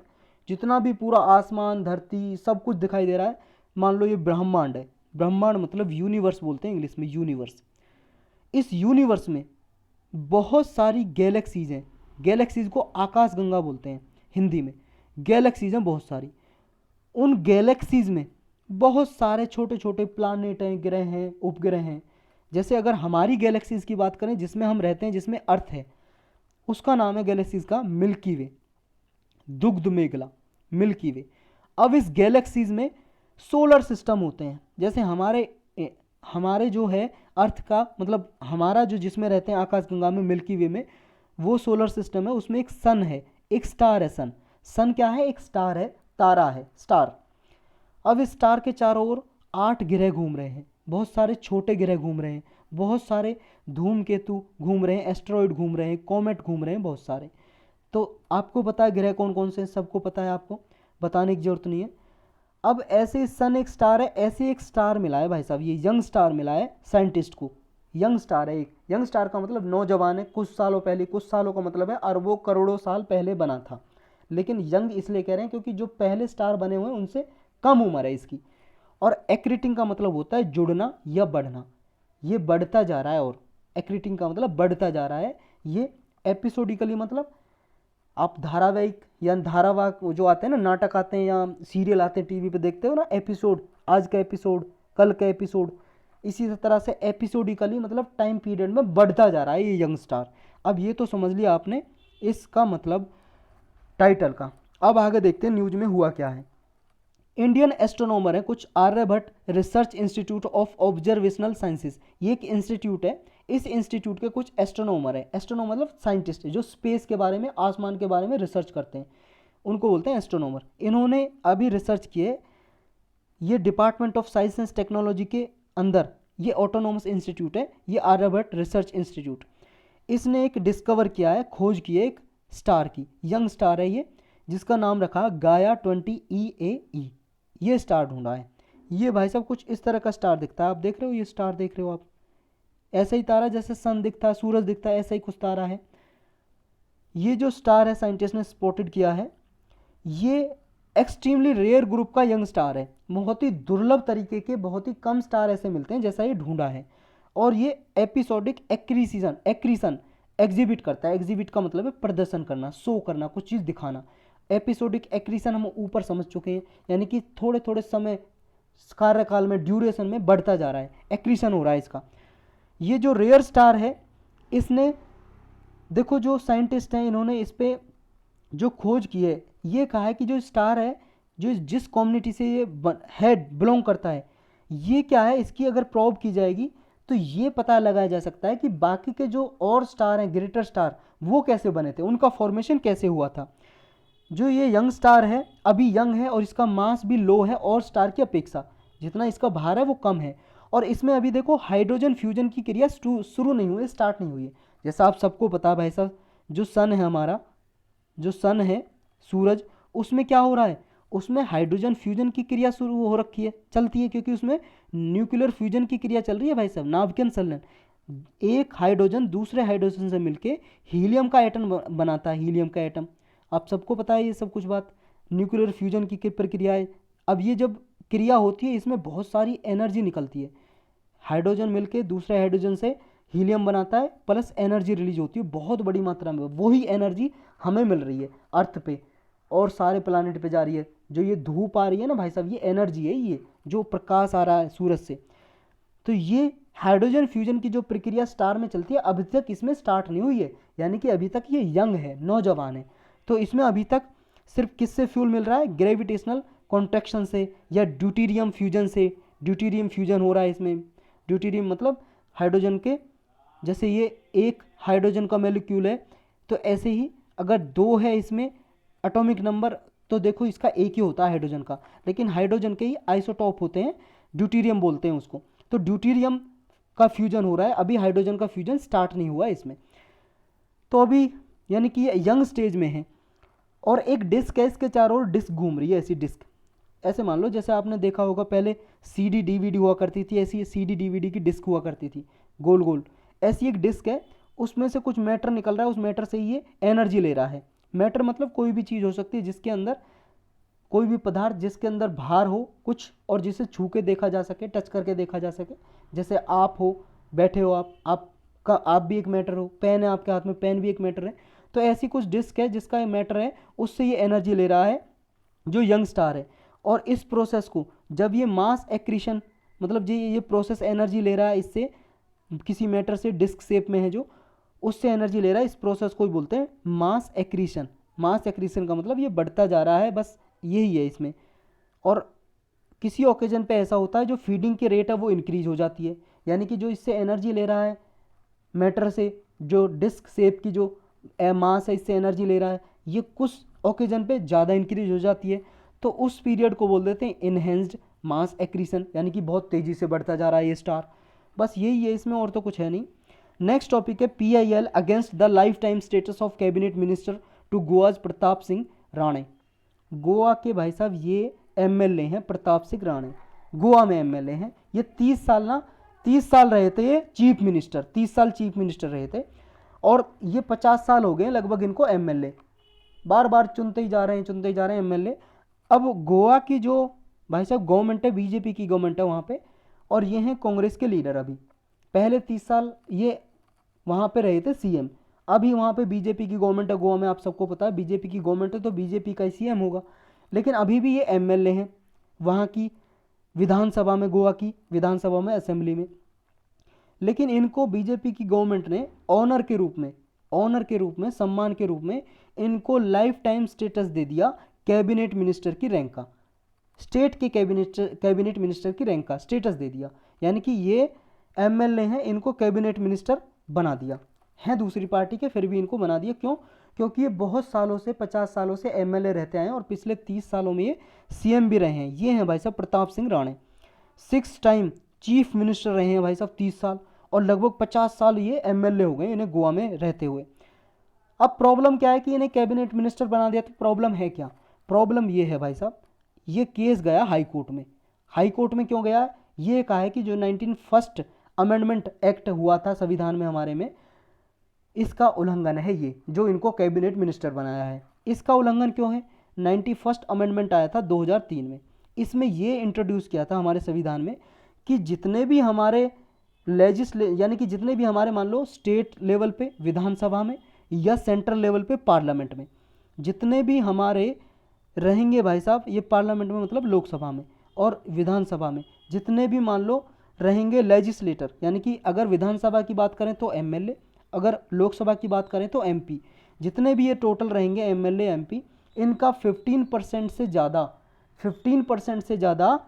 जितना भी पूरा आसमान धरती सब कुछ दिखाई दे रहा है, मान लो ये ब्रह्मांड है, ब्रह्मांड मतलब यूनिवर्स बोलते हैं इंग्लिश में, यूनिवर्स। इस यूनिवर्स में बहुत सारी गैलेक्सीज हैं, गैलेक्सीज को आकाश गंगा बोलते हैं हिंदी में, गैलेक्सीज हैं बहुत सारी। उन गैलेक्सीज में बहुत सारे छोटे छोटे प्लानेट हैं, ग्रह हैं, उपग्रह हैं। जैसे अगर हमारी गैलेक्सीज की बात करें जिसमें हम रहते हैं, जिसमें अर्थ है, उसका नाम है गैलेक्सीज का मिल्की वे, दुग्ध मेघला, मिल्की वे। अब इस गैलेक्सीज में सोलर सिस्टम होते हैं, जैसे हमारे जो है अर्थ का मतलब हमारा जो जिसमें रहते हैं आकाश गंगा में मिल्की वे में, वो सोलर सिस्टम है, उसमें एक सन है, एक स्टार है। सन क्या है? एक स्टार है, तारा है, स्टार। अब इस स्टार के चारों ओर 8 ग्रह घूम रहे हैं, बहुत सारे छोटे ग्रह घूम रहे हैं, बहुत सारे धूमकेतु घूम रहे हैं, एस्ट्रॉयड घूम रहे हैं, कॉमेट घूम रहे हैं, बहुत सारे। तो आपको पता है ग्रह कौन कौन से हैं, सबको पता है, आपको बताने की जरूरत नहीं है। अब ऐसे सन एक स्टार है, ऐसे एक स्टार मिला है भाई साहब, ये यंग स्टार मिला है साइंटिस्ट को, यंग स्टार है एक। यंग स्टार का मतलब नौजवान है, कुछ सालों पहले, कुछ सालों का मतलब है अरबों करोड़ों साल पहले बना था, लेकिन यंग इसलिए कह रहे हैं क्योंकि जो पहले स्टार बने हुए हैं उनसे कम उम्र है इसकी। और एक्रीटिंग का मतलब होता है जुड़ना या बढ़ना, ये बढ़ता जा रहा है, और एक्रीटिंग का मतलब बढ़ता जा रहा है। ये एपिसोडिकली मतलब आप धारावाहिक या धारावाहिक जो आते हैं ना, नाटक आते हैं या सीरियल आते हैं टीवी पे, देखते हो ना एपिसोड, आज का एपिसोड, कल का एपिसोड, इसी तरह से एपिसोडिकली मतलब टाइम पीरियड में बढ़ता जा रहा है ये यंग स्टार। अब ये तो समझ लिया आपने इसका मतलब टाइटल का। अब आगे देखते हैं न्यूज में हुआ क्या है। इंडियन एस्ट्रोनॉमर है कुछ, Aryabhatta research institute of observational sciences, ये एक इंस्टीट्यूट है, इस इंस्टीट्यूट के कुछ एस्ट्रोनॉमर है, एस्ट्रोनॉमर मतलब साइंटिस्ट है जो स्पेस के बारे में, आसमान के बारे में रिसर्च करते हैं, उनको बोलते हैं एस्ट्रोनॉमर। इन्होंने अभी रिसर्च किए, ये department of science and technology के अंदर ये ऑटोनोमस इंस्टीट्यूट है, ये आर्यभट्ट रिसर्च इंस्टीट्यूट। इसने एक डिस्कवर किया है, खोज की है एक स्टार की, यंग स्टार है ये, जिसका नाम रखा गाया 20 EAE। ये स्टार ढूंढा है। ये भाई साहब कुछ इस तरह का स्टार दिखता है, आप देख रहे हो, ये स्टार देख रहे हो आप, ऐसा ही तारा जैसे सन दिखता है, सूरज दिखता है, ऐसा ही कुछ तारा है। ये जो स्टार है साइंटिस्ट ने स्पॉटेड किया है, ये एक्सट्रीमली रेयर ग्रुप का यंग स्टार है। बहुत ही दुर्लभ तरीके के, बहुत ही कम स्टार ऐसे मिलते हैं जैसा ये ढूंढा है। और ये एपिसोडिक एक्रीसन एग्जिबिट करता है। एग्जिबिट का मतलब है प्रदर्शन करना, शो करना, कुछ चीज़ दिखाना। एपिसोडिक एक्रीसन हम ऊपर समझ चुके हैं, यानी कि थोड़े थोड़े समय कार्यकाल में, ड्यूरेशन में बढ़ता जा रहा है, एक्रीसन हो रहा है इसका। ये जो रेयर स्टार है, इसने देखो जो साइंटिस्ट हैं इन्होंने इस पर जो खोज की है, ये कहा है कि जो स्टार है, जो जिस कम्युनिटी से ये हेड बिलोंग करता है, ये क्या है, इसकी अगर प्रोब की जाएगी तो ये पता लगाया जा सकता है कि बाकी के जो और स्टार हैं, ग्रेटर स्टार, वो कैसे बने थे, उनका फॉर्मेशन कैसे हुआ था। जो ये यंग स्टार है, अभी यंग है और इसका मास भी लो है और स्टार की अपेक्षा, जितना इसका भार है वो कम है। और इसमें अभी देखो हाइड्रोजन फ्यूजन की क्रिया शुरू नहीं हुई, स्टार्ट नहीं हुई है। जैसा आप सबको पता है भाई साहब, जो सन है हमारा, जो सन है सूरज, उसमें क्या हो रहा है, उसमें हाइड्रोजन फ्यूजन की क्रिया शुरू हो रखी है, चलती है, क्योंकि उसमें न्यूक्लियर फ्यूजन की क्रिया चल रही है भाई साहब, नाभिकीय संलयन। एक हाइड्रोजन दूसरे हाइड्रोजन से मिलके हीलियम का एटम बनाता है, हीलियम का एटम। आप सबको पता है ये सब कुछ बात, न्यूक्लियर फ्यूजन की प्रक्रिया है। अब ये जब क्रिया होती है, इसमें बहुत सारी एनर्जी निकलती है। हाइड्रोजन मिलके दूसरे हाइड्रोजन से हीलियम बनाता है, प्लस एनर्जी रिलीज होती है बहुत बड़ी मात्रा में। वही एनर्जी हमें मिल रही है अर्थ पे और सारे प्लानिट पे जा रही है। जो ये धूप आ रही है ना भाई साहब, ये एनर्जी है, ये जो प्रकाश आ रहा है सूरज से। तो ये हाइड्रोजन फ्यूजन की जो प्रक्रिया स्टार में चलती है, अभी तक इसमें स्टार्ट नहीं हुई है, यानी कि अभी तक ये यंग है, नौजवान है। तो इसमें अभी तक सिर्फ किससे फ्यूल मिल रहा है, ग्रेविटेशनल कॉन्ट्रैक्शन से या ड्यूटेरियम फ्यूजन से। ड्यूटेरियम फ्यूजन हो रहा है इसमें। ड्यूटेरियम मतलब हाइड्रोजन के, जैसे ये एक हाइड्रोजन का मोलिक्यूल है, तो ऐसे ही अगर दो है इसमें एटॉमिक नंबर, तो देखो इसका एक ही होता है हाइड्रोजन का, लेकिन हाइड्रोजन के ही आइसोटॉप होते हैं, ड्यूटेरियम बोलते हैं उसको। तो ड्यूटेरियम का फ्यूजन हो रहा है, अभी हाइड्रोजन का फ्यूजन स्टार्ट नहीं हुआ है इसमें। तो अभी यानी कि ये यंग स्टेज में है। और एक डिस्क है, इसके चारों ओर डिस्क घूम रही है, ऐसी डिस्क। ऐसे मान लो जैसे आपने देखा होगा पहले CD DVD हुआ करती थी, ऐसी CD DVD की डिस्क हुआ करती थी, गोल गोल। ऐसी एक डिस्क है, उसमें से कुछ मैटर निकल रहा है, उस मैटर से ये एनर्जी ले रहा है। मैटर मतलब कोई भी चीज़ हो सकती है जिसके अंदर, कोई भी पदार्थ जिसके अंदर भार हो कुछ, और जिसे छू के देखा जा सके, टच करके देखा जा सके। जैसे आप हो, बैठे हो आप भी एक मैटर हो, पेन है आपके हाथ में, पेन भी एक मैटर है। तो ऐसी कुछ डिस्क है जिसका ये मैटर है, उससे ये एनर्जी ले रहा है जो यंग स्टार है। और इस प्रोसेस को जब ये मास एक्रीशन, मतलब ये प्रोसेस एनर्जी ले रहा है इससे, किसी मैटर से डिस्क शेप में है जो, उससे एनर्जी ले रहा है, इस प्रोसेस को ही बोलते हैं मास एक्रीशन। मास एक्रीशन का मतलब ये बढ़ता जा रहा है, बस यही है इसमें। और किसी ओकेजन पे ऐसा होता है जो फीडिंग की रेट है वो इंक्रीज हो जाती है, यानी कि जो इससे एनर्जी ले रहा है मैटर से, जो डिस्क शेप की जो मास है इससे एनर्जी ले रहा है, ये कुछ ओकेजन पे ज़्यादा इंक्रीज हो जाती है। तो उस पीरियड को बोल देते हैं इनहेंस्ड मास एक्रीशन, यानी कि बहुत तेज़ी से बढ़ता जा रहा है ये स्टार। बस यही है इसमें, और तो कुछ है नहीं। नेक्स्ट टॉपिक है PIL against the lifetime status of cabinet minister to Goa's Pratap Singh Rane. Goa के भाई साहब ये MLA हैं प्रताप सिंह राणे, गोवा में MLA हैं। ये 30 साल रहे थे ये चीफ मिनिस्टर, 30 साल चीफ मिनिस्टर रहे थे। और ये 50 साल हो गए लगभग इनको MLA, बार बार चुनते ही जा रहे हैं MLA। अब गोवा की जो भाई साहब गवर्नमेंट है, BJP की गवर्नमेंट है वहाँ पे, और ये हैं कांग्रेस के लीडर। अभी पहले 30 साल ये वहाँ पे रहे थे CM, अभी वहाँ पे BJP की गवर्नमेंट है गोवा में। आप सबको पता है BJP की गवर्नमेंट है तो BJP का ही CM होगा, लेकिन अभी भी ये MLA हैं वहाँ की विधानसभा में, गोवा की विधानसभा में, असेंबली में। लेकिन इनको BJP की गवर्नमेंट ने ऑनर के रूप में, सम्मान के रूप में इनको लाइफ टाइम स्टेटस दे दिया, कैबिनेट मिनिस्टर की रैंक का, स्टेट के कैबिनेट मिनिस्टर की रैंक का स्टेटस दे दिया। यानी कि ये MLA हैं, इनको कैबिनेट मिनिस्टर बना दिया, हैं दूसरी पार्टी के, फिर भी इनको बना दिया। क्यों? क्योंकि ये बहुत सालों से, 50 सालों से MLA रहते आए हैं, और पिछले 30 सालों में ये CM भी रहे हैं। ये हैं भाई साहब Pratap Singh Rane, 6 time chief minister रहे हैं भाई साहब 30 साल, और लगभग 50 साल ये एमएलए हो गए इन्हें गोवा में रहते हुए। अब प्रॉब्लम क्या है कि इन्हें कैबिनेट मिनिस्टर बना दिया, तो प्रॉब्लम है क्या? प्रॉब्लम ये है भाई साहब, ये केस गया हाई कोर्ट में। हाई कोर्ट में क्यों गया? ये कहा है कि जो 19 अमेंडमेंट एक्ट हुआ था संविधान में हमारे में, इसका उल्लंघन है ये, जो इनको कैबिनेट मिनिस्टर बनाया है। इसका उल्लंघन क्यों है? 91 अमेंडमेंट आया था 2003 में, इसमें ये इंट्रोड्यूस किया था हमारे संविधान में कि जितने भी हमारे यानी कि जितने भी हमारे मान लो स्टेट लेवल पे विधानसभा में या सेंट्रल लेवल पे पार्लियामेंट में, जितने भी हमारे रहेंगे भाई साहब, ये पार्लियामेंट में मतलब लोकसभा में और विधानसभा में, जितने भी मान लो रहेंगे लेजिस्लेटर, यानी कि अगर विधानसभा की बात करें तो एमएलए, अगर लोकसभा की बात करें तो एमपी, जितने भी ये टोटल रहेंगे एमएलए एमपी, इनका 15% से ज़्यादा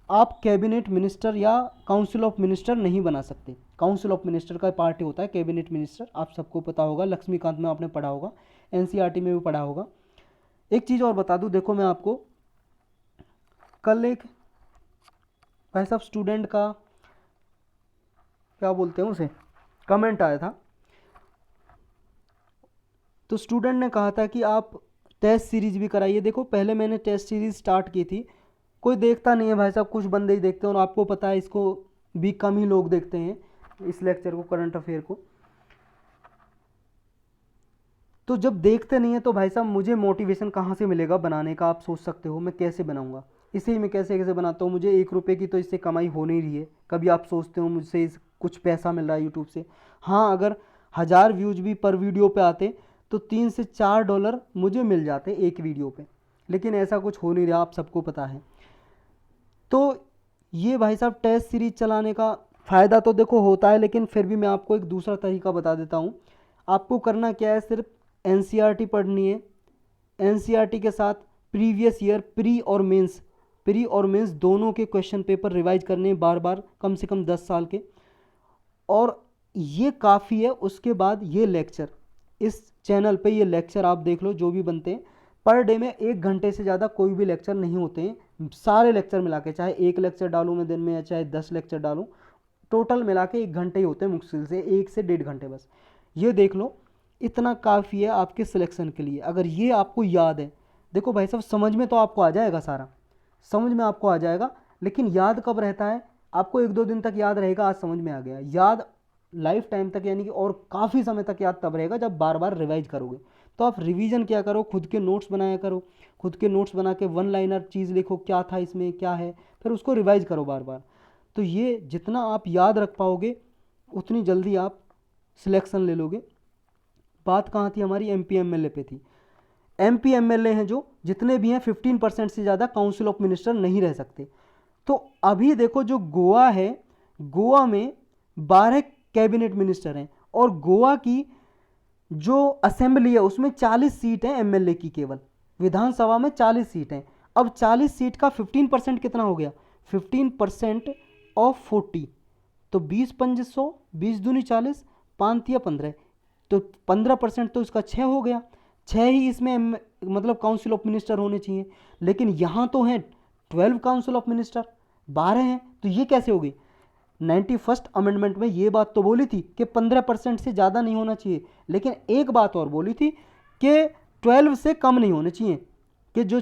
आप कैबिनेट मिनिस्टर या काउंसिल ऑफ मिनिस्टर नहीं बना सकते। काउंसिल ऑफ मिनिस्टर का पार्ट होता है कैबिनेट मिनिस्टर, आप सबको पता होगा, लक्ष्मीकांत में आपने पढ़ा होगा, एनसीईआरटी में भी पढ़ा होगा। एक चीज़ और बता दूं, देखो मैं आपको कल एक भाई साहब स्टूडेंट का क्या बोलते हैं उसे, कमेंट आया था। तो स्टूडेंट ने कहा था कि आप टेस्ट सीरीज भी कराइए। देखो पहले मैंने टेस्ट सीरीज स्टार्ट की थी, कोई देखता नहीं है भाई साहब, कुछ बंदे ही देखते हैं, और आपको पता है इसको भी कम ही लोग देखते हैं, इस लेक्चर को, करंट अफेयर को। तो जब देखते नहीं है तो भाई साहब मुझे मोटिवेशन कहाँ से मिलेगा बनाने का? आप सोच सकते हो मैं कैसे बनाऊंगा, इसे मैं कैसे कैसे बनाता हूँ। मुझे 1 रुपये की तो इससे कमाई हो नहीं रही है। कभी आप सोचते हो मुझसे कुछ पैसा मिल रहा है यूट्यूब से? हाँ, अगर 1000 व्यूज भी पर वीडियो पे आते तो $3 से $4 मुझे मिल जाते एक वीडियो पे, लेकिन ऐसा कुछ हो नहीं रहा, आप सबको पता है। तो ये भाई साहब टेस्ट सीरीज चलाने का फ़ायदा तो देखो होता है, लेकिन फिर भी मैं आपको एक दूसरा तरीका बता देता हूँ। आपको करना क्या है, सिर्फ एनसीईआरटी पढ़नी है, एनसीईआरटी के साथ प्रीवियस ईयर प्री और मेंस दोनों के क्वेश्चन पेपर रिवाइज करने हैं बार बार, कम से कम 10 साल के, और ये काफ़ी है। उसके बाद ये लेक्चर, इस चैनल पे ये लेक्चर आप देख लो जो भी बनते हैं, पर डे में 1 घंटे से ज़्यादा कोई भी लेक्चर नहीं होते हैं, सारे लेक्चर मिला के, चाहे 1 लेक्चर डालूँ मैं दिन में या चाहे 10 लेक्चर डालूँ, टोटल मिला के 1 घंटे ही होते हैं मुश्किल से, 1 से 1.5 घंटे बस। ये देख लो, इतना काफ़ी है आपके सिलेक्शन के लिए, अगर ये आपको याद है। देखो भाई साहब समझ में तो आपको आ जाएगा, सारा समझ में आपको आ जाएगा, लेकिन याद कब रहता है? आपको 1-2 दिन तक याद रहेगा, आज समझ में आ गया, याद लाइफ टाइम तक, यानी कि और काफ़ी समय तक याद तब रहेगा जब बार बार रिवाइज करोगे। तो आप रिवीजन क्या करो, खुद के नोट्स बनाया करो, खुद के नोट्स बना के 1 लाइनर चीज़ लिखो, क्या था इसमें क्या है, फिर उसको रिवाइज करो बार बार। तो ये जितना आप याद रख पाओगे उतनी जल्दी आप सिलेक्शन ले लोगे। बात कहाँ थी हमारी? एमपी एमएलए पे थी। एमपी एमएलए हैं जो जितने भी हैं, 15% से ज़्यादा काउंसिल ऑफ मिनिस्टर नहीं रह सकते। तो अभी देखो जो गोवा है, गोवा में 12 कैबिनेट मिनिस्टर हैं, और गोवा की जो असेंबली है उसमें 40 सीट है एमएलए की, केवल विधानसभा में 40 सीट हैं। अब 40 सीट का 15% कितना हो गया? 15% ऑफ 40, तो 20×500, 20 दूनी 40, 5 या 15, तो 15% तो इसका 6 हो गया। 6 ही इसमें मतलब काउंसिल ऑफ मिनिस्टर होने चाहिए, लेकिन यहाँ तो हैं 12 काउंसिल ऑफ मिनिस्टर, 12 हैं, तो ये कैसे हो गई? 91 अमेंडमेंट में ये बात तो बोली थी कि 15% से ज़्यादा नहीं होना चाहिए, लेकिन एक बात और बोली थी कि 12 से कम नहीं होने चाहिए, कि जो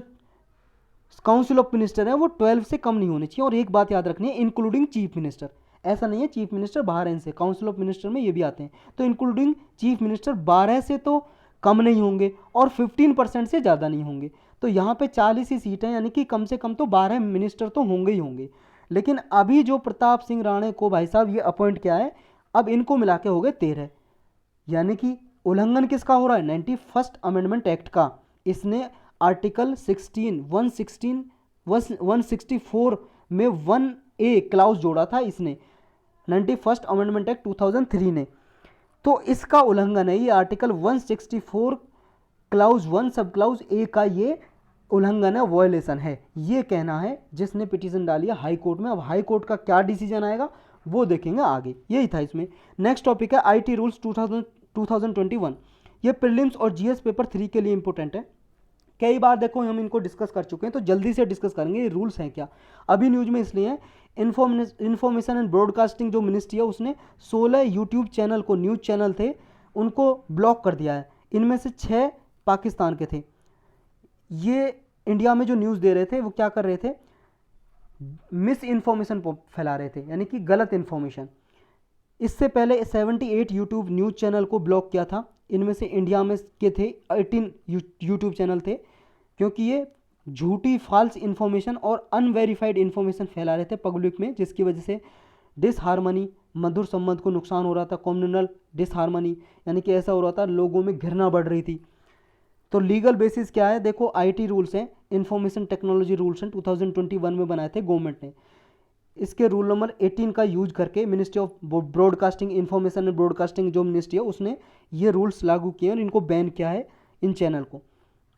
काउंसिल ऑफ मिनिस्टर है वो 12 से कम नहीं होने चाहिए। और एक बात याद रखनी है, इंक्लूडिंग चीफ मिनिस्टर, ऐसा नहीं है चीफ मिनिस्टर बाहर हैं इनसे, काउंसिल ऑफ मिनिस्टर में ये भी आते हैं, तो इंक्लूडिंग चीफ मिनिस्टर 12 से तो कम नहीं होंगे और 15% से ज़्यादा नहीं होंगे। तो यहाँ पे 40 ही सीट हैं, यानी कि कम से कम तो 12 मिनिस्टर तो होंगे ही होंगे। लेकिन अभी जो प्रताप सिंह राणे को भाई साहब ये अपॉइंट किया है, अब इनको मिला के हो गए 13, यानी कि उल्लंघन किसका हो रहा है? 91 अमेंडमेंट एक्ट का। इसने आर्टिकल 164 में 1A क्लाउज जोड़ा था इसने, 91 अमेंडमेंट एक्ट 2003 ने, तो इसका उल्लंघन है ये आर्टिकल 164 क्लाउज 1 सब क्लाउज ए का ये उल्लंघन है, वॉयलेशन है, ये कहना है जिसने पिटीशन डाली है हाई कोर्ट में। अब हाई कोर्ट का क्या डिसीजन आएगा वो देखेंगे आगे, यही था इसमें। नेक्स्ट टॉपिक है आईटी रूल्स 2021। ये प्रीलिम्स और जीएस पेपर 3 के लिए इंपॉर्टेंट है। कई बार देखो हम इनको डिस्कस कर चुके हैं, तो जल्दी से डिस्कस करेंगे ये रूल्स हैं क्या। अभी न्यूज में इसलिए है, इन्फॉर्मेशन एंड ब्रॉडकास्टिंग जो मिनिस्ट्री है उसने 16 यूट्यूब चैनल को, न्यूज चैनल थे उनको ब्लॉक कर दिया है। इनमें से 6 पाकिस्तान के थे। ये इंडिया में जो न्यूज़ दे रहे थे वो क्या कर रहे थे, मिस इन्फॉर्मेशन फैला रहे थे, यानी कि गलत इन्फॉर्मेशन। इससे पहले 78 यूट्यूब न्यूज़ चैनल को ब्लॉक किया था। इनमें से इंडिया में के थे 18 यूट्यूब चैनल थे, क्योंकि ये झूठी फॉल्स इन्फॉर्मेशन और अनवेरीफाइड इन्फॉर्मेशन फैला रहे थे पब्लिक में, जिसकी वजह से डिसहारमनी, मधुर संबंध को नुकसान हो रहा था, कम्युनल डिसहारमनी, यानी कि ऐसा हो रहा था लोगों में घृणा बढ़ रही थी। तो लीगल बेसिस क्या है, देखो आईटी रूल्स हैं, इंफॉर्मेशन टेक्नोलॉजी रूल्स हैं, 2021 में बनाए थे गवर्नमेंट ने। इसके रूल नंबर 18 का यूज करके ministry of broadcasting, information and broadcasting जो मिनिस्ट्री है उसने ये रूल्स लागू किए और इनको बैन किया है इन चैनल को।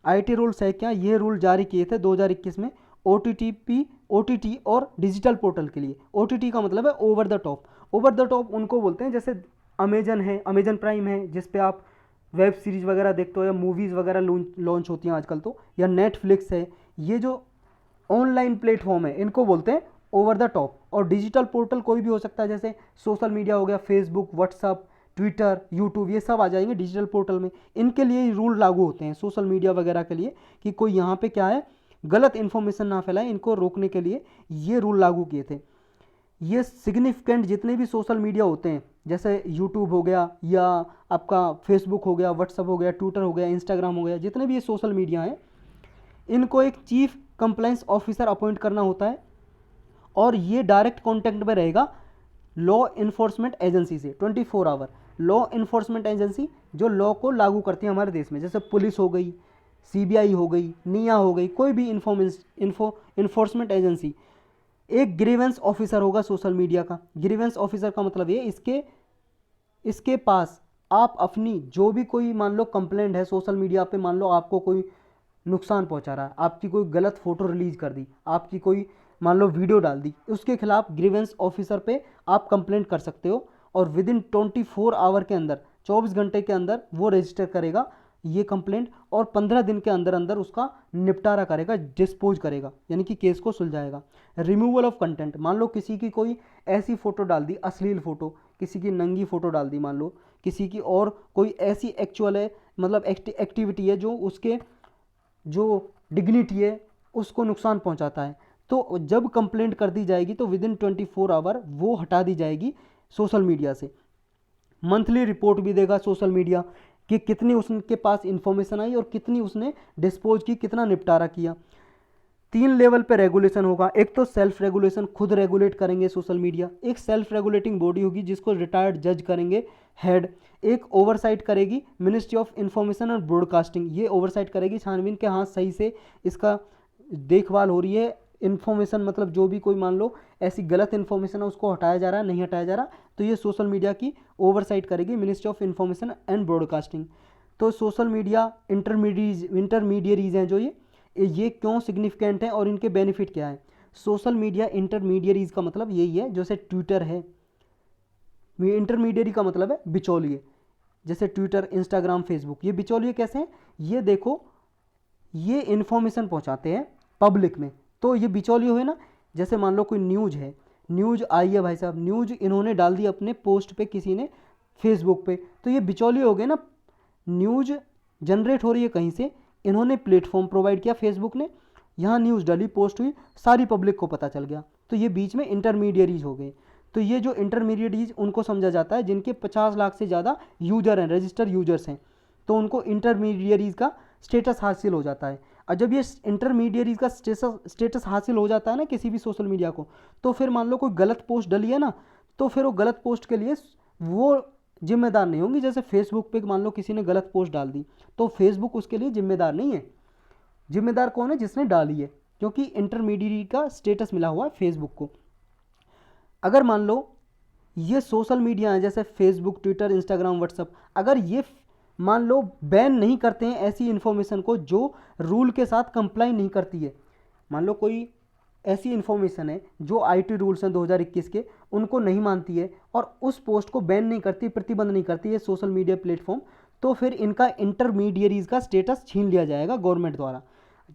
आईटी रूल्स है क्या, ये रूल जारी किए थे 2021 में ओटीटी और डिजिटल पोर्टल के लिए। ओटीटी का मतलब है over the top. Over the top उनको बोलते हैं जैसे अमेजन है, अमेजन प्राइम है जिस पे आप वेब सीरीज़ वगैरह देखते हो, या मूवीज़ वगैरह लॉन्च होती हैं आजकल तो, या नेटफ्लिक्स है, ये जो ऑनलाइन प्लेटफॉर्म है इनको बोलते हैं ओवर द टॉप। और डिजिटल पोर्टल कोई भी हो सकता है, जैसे सोशल मीडिया हो गया, फेसबुक, व्हाट्सअप, ट्विटर, यूट्यूब, ये सब आ जाएंगे डिजिटल पोर्टल में। इनके लिए रूल लागू होते हैं सोशल मीडिया वगैरह के लिए, कि कोई यहाँ पे क्या है गलत इन्फॉर्मेशन ना फैलाए, इनको रोकने के लिए ये रूल लागू किए थे। ये सिग्निफिकेंट जितने भी सोशल मीडिया होते हैं, जैसे यूट्यूब हो गया, या आपका फेसबुक हो गया, व्हाट्सअप हो गया, ट्विटर हो गया, इंस्टाग्राम हो गया, जितने भी ये सोशल मीडिया हैं, इनको एक चीफ कंप्लाइंस ऑफिसर अपॉइंट करना होता है, और ये डायरेक्ट कॉन्टैक्ट में रहेगा लॉ इन्फोर्समेंट एजेंसी से 24 आवर। लॉ इन्फोर्समेंट एजेंसी जो लॉ को लागू करती है हमारे देश में, जैसे पुलिस हो गई, सीबीआई हो गई, निया हो गई, कोई भी इन्फोर्समेंट एजेंसी। एक ग्रीवेंस ऑफिसर होगा सोशल मीडिया का। ग्रीवेंस ऑफिसर का मतलब ये, इसके पास आप अपनी जो भी कोई मान लो कंप्लेंट है सोशल मीडिया पे, मान लो आपको कोई नुकसान पहुंचा रहा है, आपकी कोई गलत फोटो रिलीज कर दी, आपकी कोई मान लो वीडियो डाल दी, उसके खिलाफ ग्रीवेंस ऑफिसर पे आप कंप्लेंट कर सकते हो, और विद इन 24 आवर के अंदर, 24 घंटे के अंदर वो रजिस्टर करेगा ये कंप्लेंट, और 15 दिन के अंदर अंदर उसका निपटारा करेगा, डिस्पोज करेगा, यानी कि केस को सुलझाएगा। रिमूवल ऑफ कंटेंट, मान लो किसी की कोई ऐसी फोटो डाल दी, अश्लील फोटो, किसी की नंगी फोटो डाल दी, मान लो किसी की, और कोई ऐसी एक्चुअल है मतलब एक्टिविटी है जो उसके जो डिग्निटी है उसको नुकसान पहुंचाता है, तो जब कंप्लेंट कर दी जाएगी तो विद इन 24 आवर वो हटा दी जाएगी सोशल मीडिया से। मंथली रिपोर्ट भी देगा सोशल मीडिया कि कितनी उसके पास इंफॉर्मेशन आई और कितनी उसने डिस्पोज की, कितना निपटारा किया। 3 लेवल पे रेगुलेशन होगा। एक तो सेल्फ रेगुलेशन, खुद रेगुलेट करेंगे सोशल मीडिया। एक सेल्फ रेगुलेटिंग बॉडी होगी जिसको रिटायर्ड जज करेंगे हेड। एक ओवरसाइट करेगी ministry of information and broadcasting, ये ओवरसाइट करेगी छानबीन के, हाँ सही से इसका देखभाल हो रही है, इन्फॉर्मेशन मतलब जो भी कोई मान लो ऐसी गलत इन्फॉर्मेशन है उसको हटाया जा रहा है, नहीं हटाया जा रहा, तो ये सोशल मीडिया की ओवरसाइट करेगी ministry of information and broadcasting. तो सोशल मीडिया इंटरमीडियरीज हैं जो ये क्यों सिग्निफिकेंट है और इनके बेनिफिट क्या है। सोशल मीडिया इंटरमीडियरीज का मतलब यही है, जैसे ट्विटर है, इंटरमीडियरी का मतलब है बिचौलिए, जैसे ट्विटर, इंस्टाग्राम, फेसबुक, ये बिचौलिए कैसे हैं, ये देखो ये इन्फॉर्मेशन पहुंचाते हैं पब्लिक में, तो ये बिचौलिए हुए ना। जैसे मान लो कोई न्यूज़ है, न्यूज़ आई है भाई साहब, न्यूज़ इन्होंने डाल दी अपने पोस्ट पे किसी ने फेसबुक पे, तो ये बिचौलिए हो गए ना। न्यूज़ जनरेट हो रही है कहीं से, इन्होंने प्लेटफॉर्म प्रोवाइड किया फेसबुक ने, यहाँ न्यूज़ डली, पोस्ट हुई, सारी पब्लिक को पता चल गया, तो ये बीच में इंटरमीडियरीज हो गए। तो ये जो इंटरमीडियरीज उनको समझा जाता है जिनके 50 लाख से ज़्यादा यूजर हैं, रजिस्टर्ड यूजर्स हैं, तो उनको इंटरमीडियरीज का स्टेटस हासिल हो जाता है। और जब ये इंटरमीडियरीज का स्टेटस हासिल हो जाता है ना किसी भी सोशल मीडिया को, तो फिर मान लो कोई गलत पोस्ट डली है ना, तो फिर वो गलत पोस्ट के लिए वो जिम्मेदार नहीं होंगी। जैसे फेसबुक पे मान लो किसी ने गलत पोस्ट डाल दी, तो फेसबुक उसके लिए जिम्मेदार नहीं है। जिम्मेदार कौन है, जिसने डाली है, क्योंकि इंटरमीडियरी का स्टेटस मिला हुआ है फेसबुक को। अगर मान लो ये सोशल मीडिया है जैसे फेसबुक, ट्विटर, इंस्टाग्राम, व्हाट्सअप, अगर ये मान लो बैन नहीं करते हैं ऐसी इन्फॉर्मेशन को जो रूल के साथ कंप्लाई नहीं करती है, मान लो कोई ऐसी इन्फॉर्मेशन है जो आईटी रूल्स हैं 2021 के उनको नहीं मानती है और उस पोस्ट को बैन नहीं करती, प्रतिबंध नहीं करती है सोशल मीडिया प्लेटफॉर्म, तो फिर इनका इंटरमीडियरीज का स्टेटस छीन लिया जाएगा गवर्नमेंट द्वारा।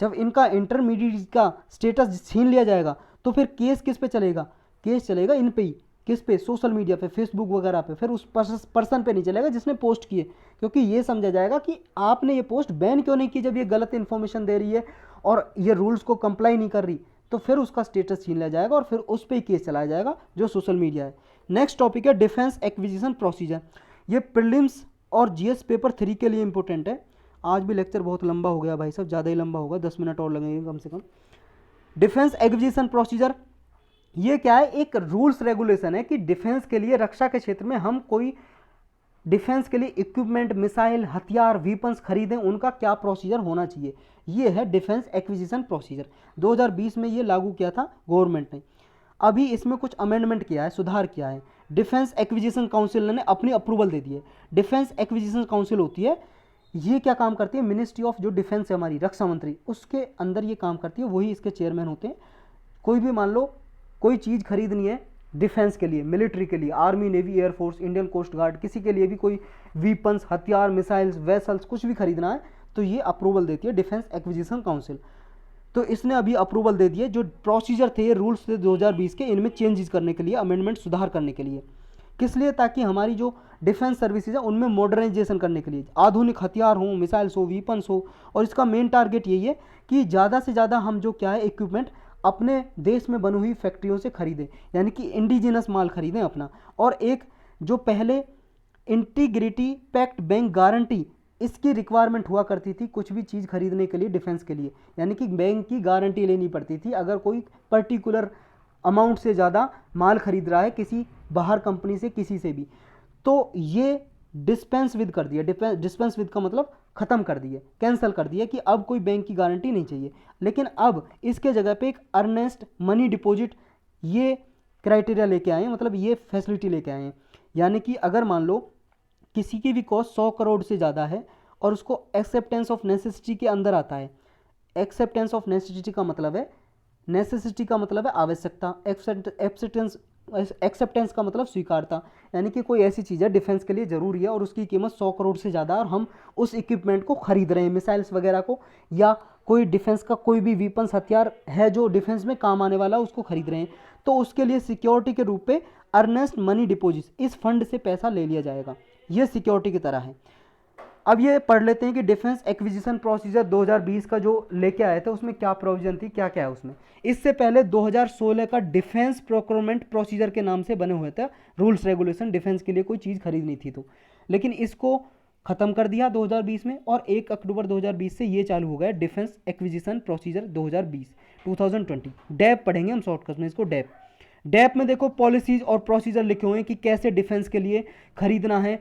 जब इनका इंटरमीडियरीज का स्टेटस छीन लिया जाएगा तो फिर केस किस पे चलेगा? केस चलेगा इन पे ही, किस पे? सोशल मीडिया पे, फेसबुक वगैरह पे। फिर उस पर्सन पे नहीं चलेगा जिसने पोस्ट किए, क्योंकि ये समझा जाएगा कि आपने ये पोस्ट बैन क्यों नहीं की जब ये गलत इन्फॉर्मेशन दे रही है और ये रूल्स को कंप्लाई नहीं कर रही। तो फिर उसका स्टेटस छीन लिया जाएगा और फिर उस पर ही केस चलाया जाएगा जो सोशल मीडिया है। नेक्स्ट टॉपिक है डिफेंस एक्विजिशन प्रोसीजर। ये प्रीलिम्स और जीएस पेपर 3 के लिए इंपॉर्टेंट है। आज भी लेक्चर बहुत लंबा हो गया भाई साहब, ज़्यादा ही लंबा होगा, 10 मिनट और लगेंगे कम से कम। डिफेंस एक्विजिशन प्रोसीजर ये क्या है? एक रूल्स रेगुलेशन है कि डिफेंस के लिए, रक्षा के क्षेत्र में हम कोई डिफेंस के लिए इक्विपमेंट, मिसाइल, हथियार, वीपन्स खरीदें, उनका क्या प्रोसीजर होना चाहिए। ये है डिफेंस एक्विजिशन प्रोसीजर। 2020 में ये लागू किया था गवर्नमेंट ने। अभी इसमें कुछ अमेंडमेंट किया है, सुधार किया है। डिफेंस एक्विजिशन काउंसिल ने अपनी अप्रूवल दे दी है। डिफेंस एक्विजिशन काउंसिल होती है, ये क्या काम करती है? मिनिस्ट्री ऑफ जो डिफेंस है हमारी, रक्षा मंत्री, उसके अंदर ये काम करती है, वही इसके चेयरमैन होते हैं। कोई भी मान लो कोई चीज़ खरीदनी है डिफेंस के लिए, मिलिट्री के लिए, army, navy, air force, Indian coast guard, किसी के लिए भी कोई वीपन्स, हथियार, मिसाइल्स, वेसल्स, कुछ भी खरीदना है तो ये अप्रूवल देती है डिफेंस एक्विजिशन काउंसिल। तो इसने अभी अप्रूवल दे दिए। जो प्रोसीजर थे, ये रूल्स थे 2020 के, इनमें चेंजेस करने के लिए, अमेंडमेंट, सुधार करने के लिए। किस लिए? ताकि हमारी जो डिफेंस सर्विसेज है उनमें मॉडर्नाइजेशन करने के लिए, आधुनिक हथियार हो, मिसाइल्स हो, वीपन्स हो। और इसका मेन टारगेट यही है कि ज़्यादा से ज़्यादा हम जो क्या है इक्विपमेंट अपने देश में बनी हुई फैक्ट्रियों से खरीदें, यानी कि इंडिजिनस माल खरीदें अपना। और एक जो पहले इंटीग्रिटी पैक्ट बैंक गारंटी, इसकी रिक्वायरमेंट हुआ करती थी कुछ भी चीज़ खरीदने के लिए डिफेंस के लिए, यानी कि बैंक की गारंटी लेनी पड़ती थी अगर कोई पर्टिकुलर अमाउंट से ज़्यादा माल खरीद रहा है किसी बाहर कंपनी से, किसी से भी। तो ये डिस्पेंस विद कर दिया। डिस्पेंस विद का मतलब ख़त्म कर दिए, कैंसिल कर दिया कि अब कोई बैंक की गारंटी नहीं चाहिए। लेकिन अब इसके जगह पे एक अर्नेस्ट मनी डिपॉजिट ये क्राइटेरिया लेके आए हैं, मतलब ये फैसिलिटी लेके आए हैं। यानी कि अगर मान लो किसी की भी कॉस्ट 100 करोड़ से ज़्यादा है और उसको एक्सेप्टेंस ऑफ नेसेसिटी के अंदर आता है। एक्सेप्टेंस ऑफ नेसेसिटी का मतलब है, नेसेसिटी का मतलब है आवश्यकता, एक्सेप्टेंस का मतलब स्वीकारता, यानी कि कोई ऐसी चीज़ है डिफेंस के लिए ज़रूरी है और उसकी कीमत 100 करोड़ से ज़्यादा है और हम उस इक्विपमेंट को खरीद रहे हैं, मिसाइल्स वगैरह को, या कोई डिफेंस का कोई भी वीपन्स, हथियार है जो डिफेंस में काम आने वाला, उसको खरीद रहे हैं। तो उसके लिए सिक्योरिटी के रूप में अर्नेस्ट मनी डिपॉजिट, इस फंड से पैसा ले लिया जाएगा, ये सिक्योरिटी की तरह है। अब ये पढ़ लेते हैं कि डिफेंस एक्विजिशन प्रोसीजर 2020 का जो लेके आए थे उसमें क्या प्रोविजन थी, क्या क्या है उसमें। इससे पहले 2016 का डिफेंस प्रोक्योरमेंट प्रोसीजर के नाम से बने हुए थे रूल्स रेगुलेशन, डिफेंस के लिए कोई चीज़ खरीदनी थी तो। लेकिन इसको ख़त्म कर दिया 2020 में और 1 अक्टूबर 2020 से ये चालू हो गया डिफेंस एक्विजिशन प्रोसीजर 2020। डैप पढ़ेंगे हम शॉर्टकट में इसको, डैप। डैप में देखो पॉलिसीज और प्रोसीजर लिखे हुए हैं कि कैसे डिफेंस के लिए खरीदना है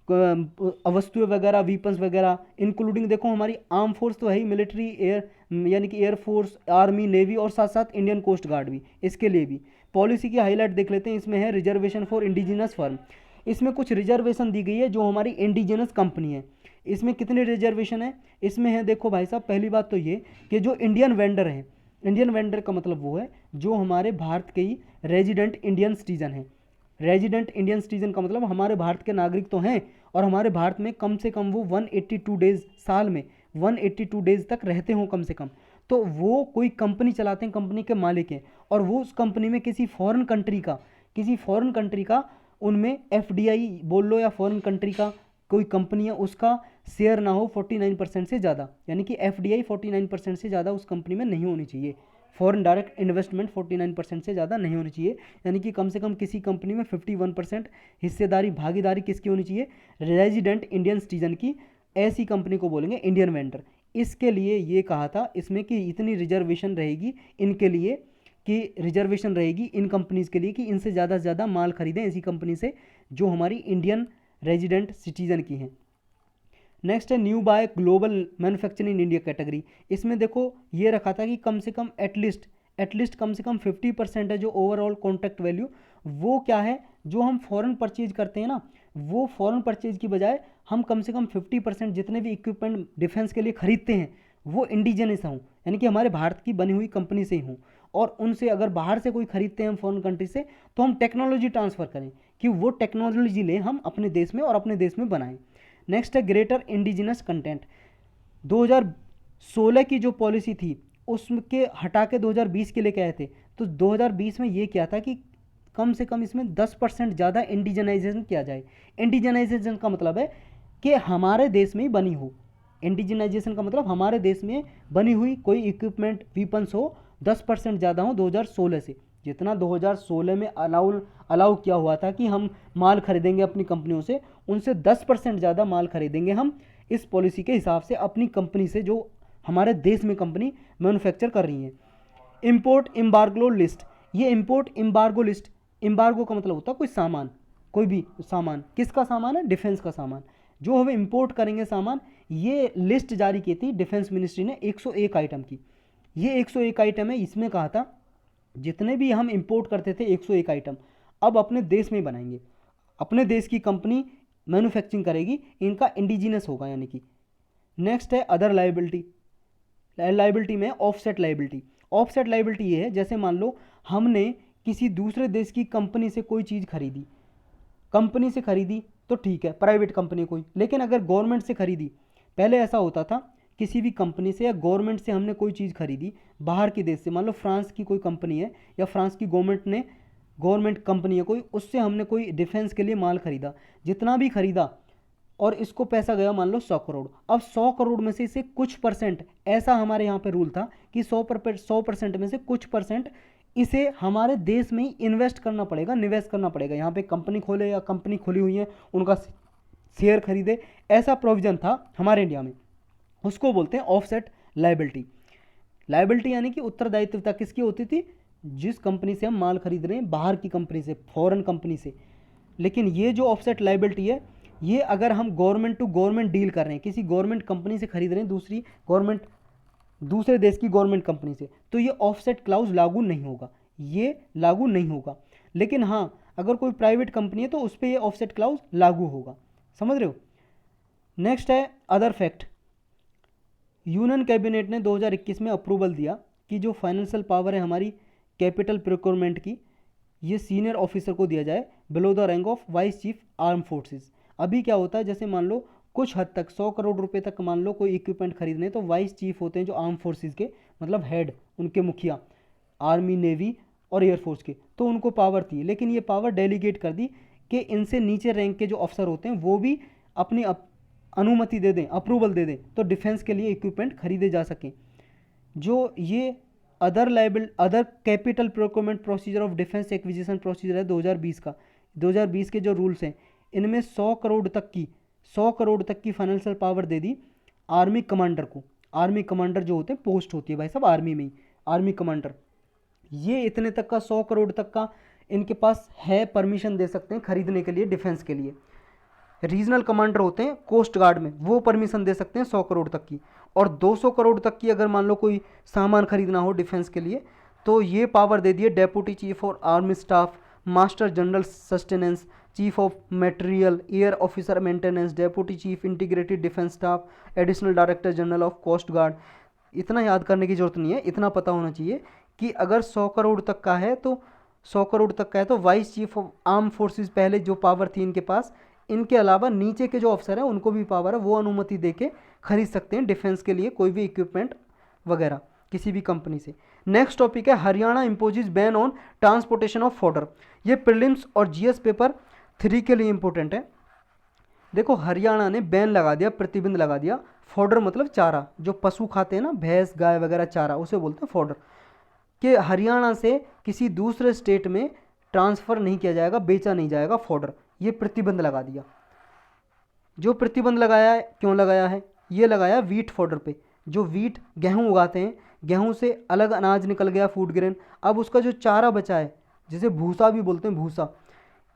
वस्तुएं वगैरह, वीपन्स वगैरह, इंक्लूडिंग देखो हमारी आर्म फोर्स तो है ही, मिलिट्री, एयर यानी कि एयरफोर्स, आर्मी, नेवी और साथ साथ इंडियन कोस्ट गार्ड भी, इसके लिए भी। पॉलिसी की हाईलाइट देख लेते हैं। इसमें है रिजर्वेशन फॉर इंडिजिनस फर्म, इसमें कुछ रिजर्वेशन दी गई है जो हमारी इंडिजिनस कंपनी है। इसमें कितने रिजर्वेशन है? इसमें है देखो भाई साहब, पहली बात तो ये कि जो इंडियन वेंडर हैं, इंडियन वेंडर का मतलब वो है जो हमारे भारत के ही रेजिडेंट इंडियन सिटीजन हैं। रेजिडेंट इंडियन सिटीजन का मतलब हमारे भारत के नागरिक तो हैं और हमारे भारत में कम से कम वो 182 डेज, साल में 182 डेज तक रहते हों कम से कम। तो वो कोई कंपनी चलाते हैं, कंपनी के मालिक हैं, और वो उस कंपनी में किसी फॉरेन कंट्री का उनमें एफडीआई बोल लो या फॉरेन कंट्री का कोई कंपनी है उसका शेयर ना हो 49% से ज़्यादा, यानी कि एफडीआई 49% से ज़्यादा उस कंपनी में नहीं होनी चाहिए। फॉरेन डायरेक्ट इन्वेस्टमेंट 49% से ज़्यादा नहीं होनी चाहिए, यानी कि कम से कम किसी कंपनी में 51% हिस्सेदारी, भागीदारी किसकी होनी चाहिए? रेजिडेंट इंडियन सिटीजन की। ऐसी कंपनी को बोलेंगे इंडियन वेंडर। इसके लिए ये कहा था इसमें कि इतनी रिजर्वेशन रहेगी इनके लिए, कि रिजर्वेशन रहेगी इन कंपनीज़ के लिए कि इनसे ज़्यादा से ज़्यादा माल खरीदें ऐसी कंपनी से जो हमारी इंडियन रेजिडेंट सिटीजन की हैं। नेक्स्ट है new buy global manufacturing in India category. इसमें देखो ये रखा था कि कम से कम एटलीस्ट कम से कम 50% है जो ओवरऑल कॉन्ट्रैक्ट वैल्यू, वो क्या है जो हम फॉरेन परचेज करते हैं ना, वो फॉरेन परचेज की बजाय हम कम से कम 50% जितने भी इक्विपमेंट डिफेंस के लिए खरीदते हैं वो इंडिजिनस हों, यानी कि हमारे भारत की बनी हुई कंपनी से ही हों। और उनसे अगर बाहर से कोई खरीदते हैं हम फॉरेन कंट्री से, तो हम टेक्नोलॉजी ट्रांसफ़र करें कि वो टेक्नोलॉजी लें हम अपने देश में और अपने देश में बनाएं। नेक्स्ट है ग्रेटर इंडिजिनस कंटेंट। 2016 की जो पॉलिसी थी उसके हटा के 2020 के लिए क्या थे, तो 2020 में ये क्या था कि कम से कम इसमें 10% ज़्यादा इंडिजनाइजेशन किया जाए। इंडिजनाइजेशन का मतलब है कि हमारे देश में ही बनी हो। इंडिजनाइजेशन का मतलब हमारे देश में बनी हुई कोई इक्विपमेंट वीपन्स हो 10% ज़्यादा हो 2016 से। जितना 2016 में अलाउ किया हुआ था कि हम माल खरीदेंगे अपनी कंपनियों से, उनसे 10% ज़्यादा माल खरीदेंगे हम इस पॉलिसी के हिसाब से अपनी कंपनी से जो हमारे देश में कंपनी मैन्युफैक्चर कर रही है। इंपोर्ट एम्बार्गो लिस्ट, ये इंपोर्ट एम्बार्गो लिस्ट, एम्बार्गो का मतलब होता है कोई सामान, कोई भी सामान, किसका सामान है, डिफेंस का सामान, जो हम इंपोर्ट करेंगे सामान, ये लिस्ट जारी की थी डिफेंस मिनिस्ट्री ने 101 आइटम की। ये 101 आइटम है, इसमें कहा था जितने भी हम इंपोर्ट करते थे 101 आइटम अब अपने देश में बनाएंगे, अपने देश की कंपनी मैन्युफैक्चरिंग करेगी, इनका इंडिजिनस होगा यानी कि। नेक्स्ट है अदर लाइबिलिटी। लाइबिलिटी में ऑफसेट लाइबिलिटी। ऑफसेट लाइबिलिटी ये है, जैसे मान लो हमने किसी दूसरे देश की कंपनी से कोई चीज़ खरीदी, कंपनी से खरीदी तो ठीक है, प्राइवेट कंपनी कोई, लेकिन अगर गवर्नमेंट से खरीदी, पहले ऐसा होता था किसी भी कंपनी से या गवर्नमेंट से हमने कोई चीज़ खरीदी बाहर के देश से, मान लो फ्रांस की कोई कंपनी है या फ्रांस की गवर्नमेंट कंपनी है कोई, उससे हमने कोई डिफेंस के लिए माल खरीदा, जितना भी खरीदा और इसको पैसा गया मान लो 100 करोड़। अब 100 करोड़ में से इसे कुछ परसेंट, ऐसा हमारे यहाँ पे रूल था कि 100% में से कुछ परसेंट इसे हमारे देश में ही इन्वेस्ट करना पड़ेगा, निवेश करना पड़ेगा। यहाँ पे कंपनी खोले या कंपनी खुली हुई है उनका शेयर खरीदे, ऐसा प्रोविजन था हमारे इंडिया में, उसको बोलते हैं ऑफसेट लाइबिलिटी। लाइबिलिटी यानी कि उत्तरदायित्वता किसकी होती थी, जिस कंपनी से हम माल खरीद रहे हैं बाहर की कंपनी से, फॉरेन कंपनी से। लेकिन ये जो ऑफसेट लाइबिलिटी है, ये अगर हम गवर्नमेंट टू गवर्नमेंट डील कर रहे हैं, किसी गवर्नमेंट कंपनी से खरीद रहे हैं दूसरे देश की गवर्नमेंट कंपनी से, तो ये ऑफसेट क्लाउज लागू नहीं होगा, ये लागू नहीं होगा। लेकिन हाँ, अगर कोई प्राइवेट कंपनी है तो उस पर ये ऑफसेट क्लाउज लागू होगा। समझ रहे हो। नेक्स्ट है अदर फैक्ट। यूनियन कैबिनेट ने 2021 में अप्रूवल दिया कि जो फाइनेंशियल पावर है हमारी कैपिटल प्रोक्योरमेंट की, ये सीनियर ऑफिसर को दिया जाए below the rank of vice chief arm forces. अभी क्या होता है, जैसे मान लो कुछ हद तक 100 करोड़ रुपए तक मान लो कोई इक्विपमेंट खरीदने, तो वाइस चीफ होते हैं जो आर्म फोर्सेस के, मतलब हेड, उनके मुखिया, आर्मी, नेवी और एयरफोर्स के, तो उनको पावर थी। लेकिन ये पावर डेलीगेट कर दी कि इनसे नीचे रैंक के जो अफसर होते हैं वो भी अपनी अनुमति दे दें, अप्रूवल दे दें, तो डिफेंस के लिए इक्विपमेंट खरीदे जा सकें। जो ये other capital procurement procedure of defence acquisition procedure है 2020 का, 2020 के जो रूल्स हैं, इनमें 100 करोड़ तक की फाइनेंशियल पावर दे दी आर्मी कमांडर को। आर्मी कमांडर जो होते हैं, पोस्ट होती है भाई साहब आर्मी में ही, आर्मी कमांडर, ये इतने तक का 100 करोड़ तक का इनके पास है, परमिशन दे सकते हैं खरीदने के लिए डिफेंस के लिए। रीजनल कमांडर होते हैं कोस्ट गार्ड में, वो परमिशन दे सकते हैं 100 करोड़ तक की। और 200 करोड़ तक की अगर मान लो कोई सामान खरीदना हो डिफेंस के लिए, तो ये पावर दे दिए डेप्यूटी चीफ और army staff, master general sustenance, chief of material, air officer maintenance, deputy chief integrated defence staff, additional director general of coast guard. इतना याद करने की जरूरत नहीं है, इतना पता होना चाहिए कि अगर 100 करोड़ तक का है तो 100 करोड़ तक का है तो vice chief of arm forces पहले जो पावर थी इनके पास, इनके अलावा नीचे के जो अफसर हैं उनको भी पावर है, वो अनुमति देके खरीद सकते हैं डिफेंस के लिए कोई भी इक्विपमेंट वगैरह किसी भी कंपनी से। नेक्स्ट टॉपिक है Haryana imposes ban on transportation of fodder. ये प्रीलिम्स और जीएस पेपर 3 के लिए इंपॉर्टेंट है। देखो हरियाणा ने बैन लगा दिया, प्रतिबंध लगा दिया, फॉडर मतलब चारा, जो पशु खाते हैं ना, भैंस गाय वगैरह चारा, उसे बोलते हैं फॉडर, कि हरियाणा से किसी दूसरे स्टेट में ट्रांसफ़र नहीं किया जाएगा, बेचा नहीं जाएगा फॉडर, ये प्रतिबंध लगा दिया। जो प्रतिबंध लगाया है, क्यों लगाया है, ये लगाया वीट फॉडर पे। जो वीट गेहूं उगाते हैं, गेहूं से अलग अनाज निकल गया, फूड ग्रेन, अब उसका जो चारा बचा है, जिसे भूसा भी बोलते हैं, भूसा,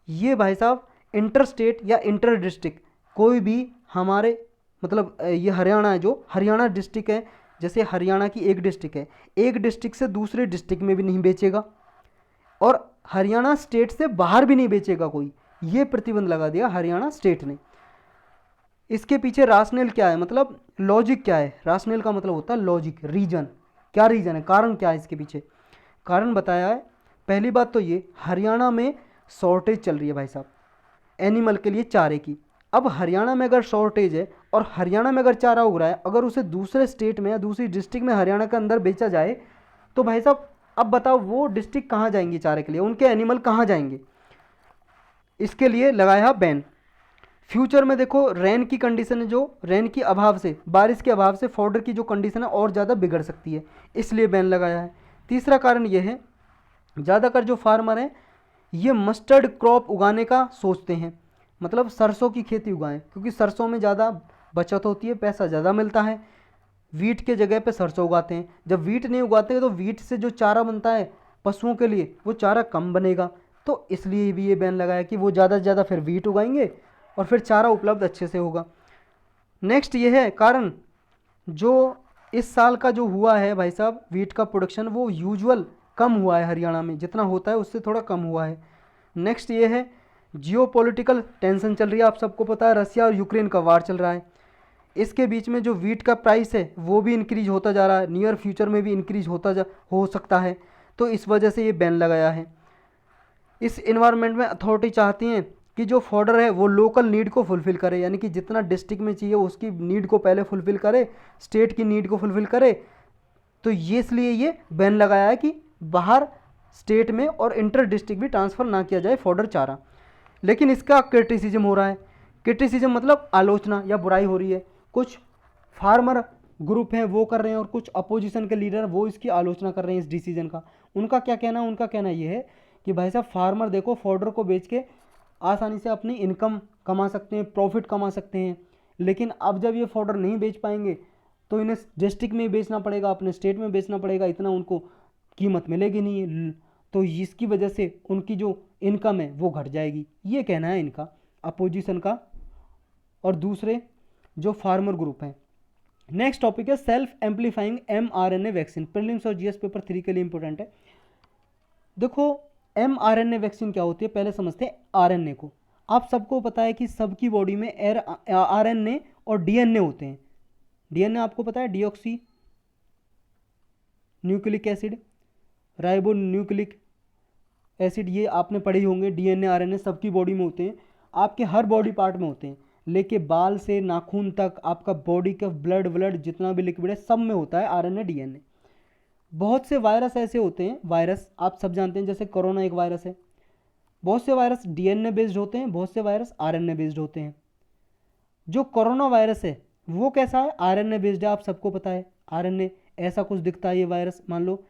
ये भाई साहब इंटर स्टेट या इंटर डिस्ट्रिक्ट कोई भी हमारे, मतलब ये हरियाणा है, जो हरियाणा डिस्ट्रिक्ट है, जैसे हरियाणा की एक डिस्ट्रिक्ट है, एक डिस्ट्रिक्ट से दूसरे डिस्ट्रिक्ट में भी नहीं बेचेगा और हरियाणा स्टेट से बाहर भी नहीं बेचेगा कोई, ये प्रतिबंध लगा दिया हरियाणा स्टेट ने। इसके पीछे राशनल क्या है, मतलब लॉजिक क्या है, राशनल का मतलब होता है लॉजिक, रीजन, क्या रीजन है, कारण क्या है इसके पीछे, कारण बताया है। पहली बात तो ये, हरियाणा में शॉर्टेज चल रही है भाई साहब एनिमल के लिए चारे की। अब हरियाणा में अगर शॉर्टेज है और हरियाणा में अगर चारा उग रहा है, अगर उसे दूसरे स्टेट में या दूसरी डिस्ट्रिक्ट में हरियाणा के अंदर बेचा जाए, तो भाई साहब अब बताओ वो डिस्ट्रिक्ट कहाँ जाएंगी चारे के लिए, उनके एनिमल कहाँ जाएंगे? इसके लिए लगाया बैन। फ्यूचर में देखो रेन की कंडीशन है, जो रेन की अभाव से, बारिश के अभाव से फॉडर की जो कंडीशन है और ज़्यादा बिगड़ सकती है, इसलिए बैन लगाया है। तीसरा कारण ये है, ज़्यादातर जो फार्मर हैं ये मस्टर्ड क्रॉप उगाने का सोचते हैं, मतलब सरसों की खेती उगाएं, क्योंकि सरसों में ज़्यादा बचत होती है, पैसा ज़्यादा मिलता है। वीट के जगह पे सरसों उगाते हैं। जब वीट नहीं उगाते तो वीट से जो चारा बनता है पशुओं के लिए, वो चारा कम बनेगा, तो इसलिए भी ये बैन लगाया कि वो ज़्यादा से ज़्यादा फिर वीट उगाएंगे और फिर चारा उपलब्ध अच्छे से होगा। नेक्स्ट ये है कारण, जो इस साल का जो हुआ है भाई साहब वीट का प्रोडक्शन, वो यूजुअल कम हुआ है हरियाणा में, जितना होता है उससे थोड़ा कम हुआ है। नेक्स्ट ये है जियोपॉलिटिकल टेंशन चल रही है, आप सबको पता है रसिया और यूक्रेन का वार चल रहा है, इसके बीच में जो वीट का प्राइस है वो भी इंक्रीज होता जा रहा है, नियर फ्यूचर में भी इंक्रीज हो सकता है, तो इस वजह से ये बैन लगाया है। इस इन्वायरमेंट में अथॉरिटी चाहती हैं कि जो फॉडर है वो लोकल नीड को फुलफ़िल करे, यानी कि जितना डिस्ट्रिक्ट में चाहिए उसकी नीड को पहले फुलफ़िल करे, स्टेट की नीड को फुलफ़िल करे, तो ये इसलिए ये बैन लगाया है कि बाहर स्टेट में और इंटर डिस्ट्रिक्ट भी ट्रांसफ़र ना किया जाए फॉडर चारा। लेकिन इसका क्रिटिसिज्म हो रहा है, क्रिटिसिज्म मतलब आलोचना या बुराई हो रही है, कुछ फार्मर ग्रुप हैं वो कर रहे हैं और कुछ अपोजिशन के लीडर वो इसकी आलोचना कर रहे हैं इस डिसीजन का। उनका क्या कहना है? उनका कहना ये है कि भाई साहब फार्मर देखो फॉडर को बेच के आसानी से अपनी इनकम कमा सकते हैं, प्रॉफिट कमा सकते हैं, लेकिन अब जब ये फॉडर नहीं बेच पाएंगे तो इन्हें डिस्ट्रिक्ट में बेचना पड़ेगा, अपने स्टेट में बेचना पड़ेगा, इतना उनको कीमत मिलेगी नहीं, तो इसकी वजह से उनकी जो इनकम है वो घट जाएगी, ये कहना है इनका अपोजिशन का और दूसरे जो फार्मर ग्रुप हैं। नेक्स्ट टॉपिक है self amplifying mRNA vaccine, prelims और जीएस पेपर 3 के लिए इंपॉर्टेंट है। देखो mRNA वैक्सीन क्या होती है, पहले समझते हैं आरएनए को। आप सबको पता है कि सबकी बॉडी में आरएनए और डीएनए होते हैं। डीएनए आपको पता है deoxy nucleic acid, ribo nucleic acid, ये आपने पढ़े होंगे। डीएनए आरएनए सबकी बॉडी में होते हैं, आपके हर बॉडी पार्ट में होते हैं, लेके बाल से नाखून तक आपका बॉडी का ब्लड जितना भी लिक्विड है सब में होता है आरएनए डीएनए। बहुत से वायरस ऐसे होते हैं, वायरस आप सब जानते हैं, जैसे कोरोना एक वायरस है। बहुत से वायरस डीएनए बेस्ड होते हैं, बहुत से वायरस आरएनए बेस्ड होते हैं। जो कोरोना वायरस है वो कैसा है? आरएनए बेस्ड है, आप सबको पता है। आरएनए ऐसा कुछ दिखता है ये वायरस, मान लो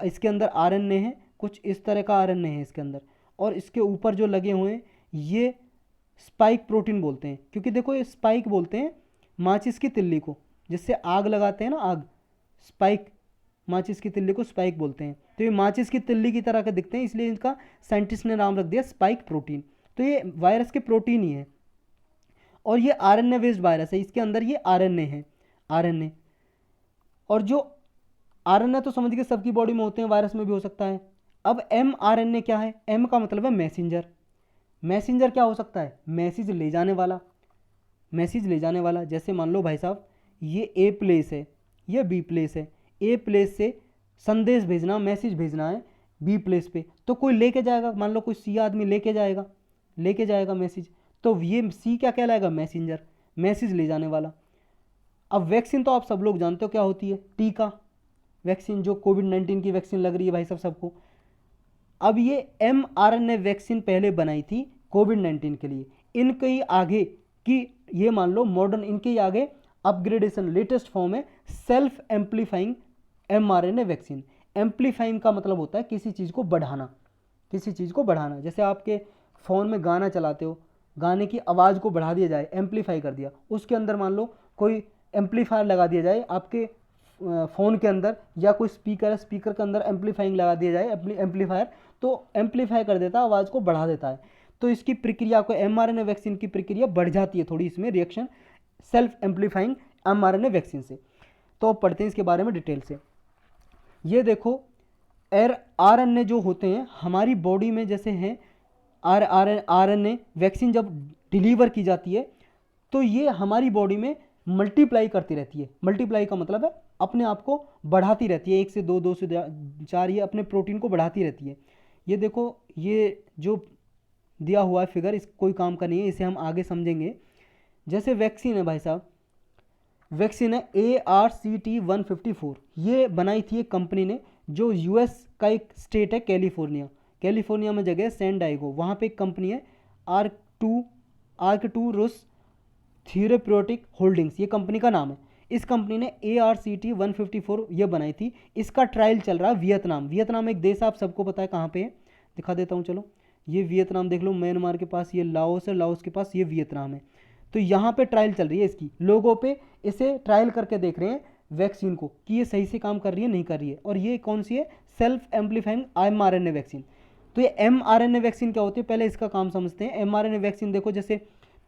इसके अंदर आरएनए है, कुछ इस तरह का आरएनए है इसके अंदर, और इसके ऊपर जो लगे हुए हैं ये स्पाइक प्रोटीन बोलते हैं, क्योंकि देखो ये स्पाइक बोलते हैं माचिस की तिल्ली को, जिससे आग लगाते हैं ना, आग, स्पाइक, माचिस की तिल्ली को स्पाइक बोलते हैं, तो ये माचिस की तिल्ली की तरह के दिखते हैं, इसलिए इनका साइंटिस्ट ने नाम रख दिया स्पाइक प्रोटीन। तो ये वायरस के प्रोटीन ही है और ये आरएनए बेस्ड वायरस है, इसके अंदर ये आरएनए है, आरएनए। और जो आरएनए तो समझ के सबकी बॉडी में होते हैं, वायरस में भी हो सकता है। अब mRNA क्या है? M का मतलब है मैसेंजर। मैसेंजर क्या हो सकता है? मैसेज ले जाने वाला, मैसेज ले जाने वाला। जैसे मान लो भाई साहब ये ए प्लेस है, ये बी प्लेस है, ए प्लेस से संदेश भेजना, मैसेज भेजना है बी प्लेस पे, तो कोई लेके जाएगा, मान लो कोई सी आदमी लेके जाएगा मैसेज, तो ये सी क्या कहलाएगा? मैसेंजर, मैसेज ले जाने वाला। अब वैक्सीन तो आप सब लोग जानते हो क्या होती है, टीका वैक्सीन, जो कोविड-19 की वैक्सीन लग रही है भाई साहब सबको। अब ये mRNA वैक्सीन पहले बनाई थी कोविड-19 के लिए, इनके आगे की ये मान लो मॉडर्न, इनके आगे अपग्रेडेशन लेटेस्ट फॉर्म है self amplifying mRNA vaccine. Amplifying का मतलब होता है किसी चीज़ को बढ़ाना, किसी चीज़ को बढ़ाना। जैसे आपके फ़ोन में गाना चलाते हो, गाने की आवाज़ को बढ़ा दिया जाए, एम्पलीफाई कर दिया, उसके अंदर मान लो कोई एम्पलीफायर लगा दिया जाए आपके फ़ोन के अंदर, या कोई स्पीकर है, स्पीकर के अंदर एम्पलीफाइंग लगा दिया जाए एम्पलीफायर, तो एम्पलीफाई कर देता है, आवाज़ को बढ़ा देता है। तो इसकी प्रक्रिया को mRNA वैक्सीन की प्रक्रिया बढ़ जाती है थोड़ी, इसमें reaction self amplifying mRNA vaccine से। तो अब पढ़ते हैं इसके बारे में डिटेल से। ये देखो RNA जो होते हैं हमारी बॉडी में, जैसे हैं RNA वैक्सीन जब डिलीवर की जाती है तो ये हमारी बॉडी में मल्टीप्लाई करती रहती है। मल्टीप्लाई का मतलब है अपने आप को बढ़ाती रहती है, 1 से 2, 2 से 4, ये अपने प्रोटीन को बढ़ाती रहती है। ये देखो ये जो दिया हुआ है फिगर, इस कोई काम का नहीं है, इसे हम आगे समझेंगे। जैसे वैक्सीन है भाई साहब, वैक्सीन है ARCT-154, ये बनाई थी एक कंपनी ने, जो यूएस का एक स्टेट है कैलिफोर्निया, कैलिफोर्निया में जगह है सैन डाइगो, वहाँ पे एक कंपनी है आर्क टू रुस थ्योरेप्यूटिक होल्डिंग्स, ये कंपनी का नाम है। इस कंपनी ने ARCT-154 ये बनाई थी। इसका ट्रायल चल रहा है वियतनाम, वियतनाम एक देश आप सबको पता है कहाँ पे है, दिखा देता हूँ चलो। ये वियतनाम देख लो, म्यांमार के पास ये लाओस है, लाओस के पास ये वियतनाम है। तो यहाँ पे ट्रायल चल रही है इसकी, लोगों पे इसे ट्रायल करके देख रहे हैं वैक्सीन को कि ये सही से काम कर रही है नहीं कर रही है। और ये कौन सी है, सेल्फ एम्पलीफाइंग mRNA वैक्सीन। तो ये mRNA वैक्सीन क्या होती है, पहले इसका काम समझते हैं। mRNA वैक्सीन देखो, जैसे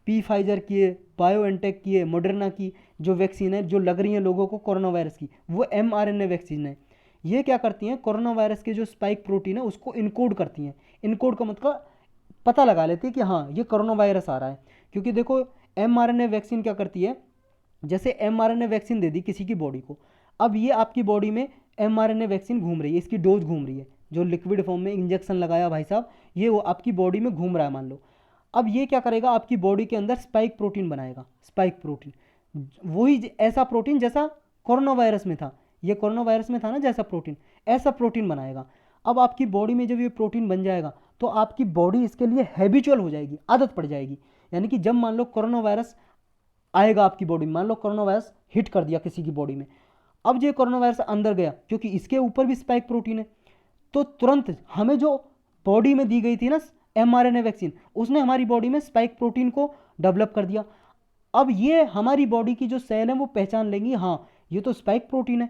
फाइजर की है, बायोएनटेक की है, मॉडर्ना की जो वैक्सीन है जो लग रही है लोगों को कोरोना वायरस की, वो mRNA वैक्सीन है। ये क्या करती हैं, कोरोना वायरस के जो स्पाइक प्रोटीन है उसको इनकोड करती हैं। इनकोड का मतलब पता लगा लेती है कि हाँ ये कोरोना वायरस आ रहा है। क्योंकि देखो mRNA वैक्सीन क्या करती है, जैसे mRNA वैक्सीन दे दी किसी की बॉडी को, अब ये आपकी बॉडी में mRNA वैक्सीन घूम रही है, इसकी डोज घूम रही है, जो लिक्विड फॉर्म में इंजेक्शन लगाया भाई साहब, ये वो आपकी बॉडी में घूम रहा है मान लो। अब ये क्या करेगा, आपकी बॉडी के अंदर स्पाइक प्रोटीन बनाएगा, स्पाइक प्रोटीन, वही ऐसा प्रोटीन जैसा कोरोना वायरस में था, ये कोरोना वायरस में था ना जैसा प्रोटीन, ऐसा प्रोटीन बनाएगा। अब आपकी बॉडी में जब ये प्रोटीन बन जाएगा तो आपकी बॉडी इसके लिए हैबिचुअल हो जाएगी, आदत पड़ जाएगी। यानी कि जब मान लो कोरोना वायरस आएगा आपकी बॉडी में, मान लो कोरोना वायरस हिट कर दिया किसी की बॉडी में, अब ये कोरोना वायरस अंदर गया, क्योंकि इसके ऊपर भी स्पाइक प्रोटीन है, तो तुरंत हमें जो बॉडी में दी गई थी ना mRNA वैक्सीन, उसने हमारी बॉडी में स्पाइक प्रोटीन को डेवलप कर दिया। अब ये हमारी बॉडी की जो सेल है वो पहचान लेंगी, हाँ ये तो स्पाइक प्रोटीन है,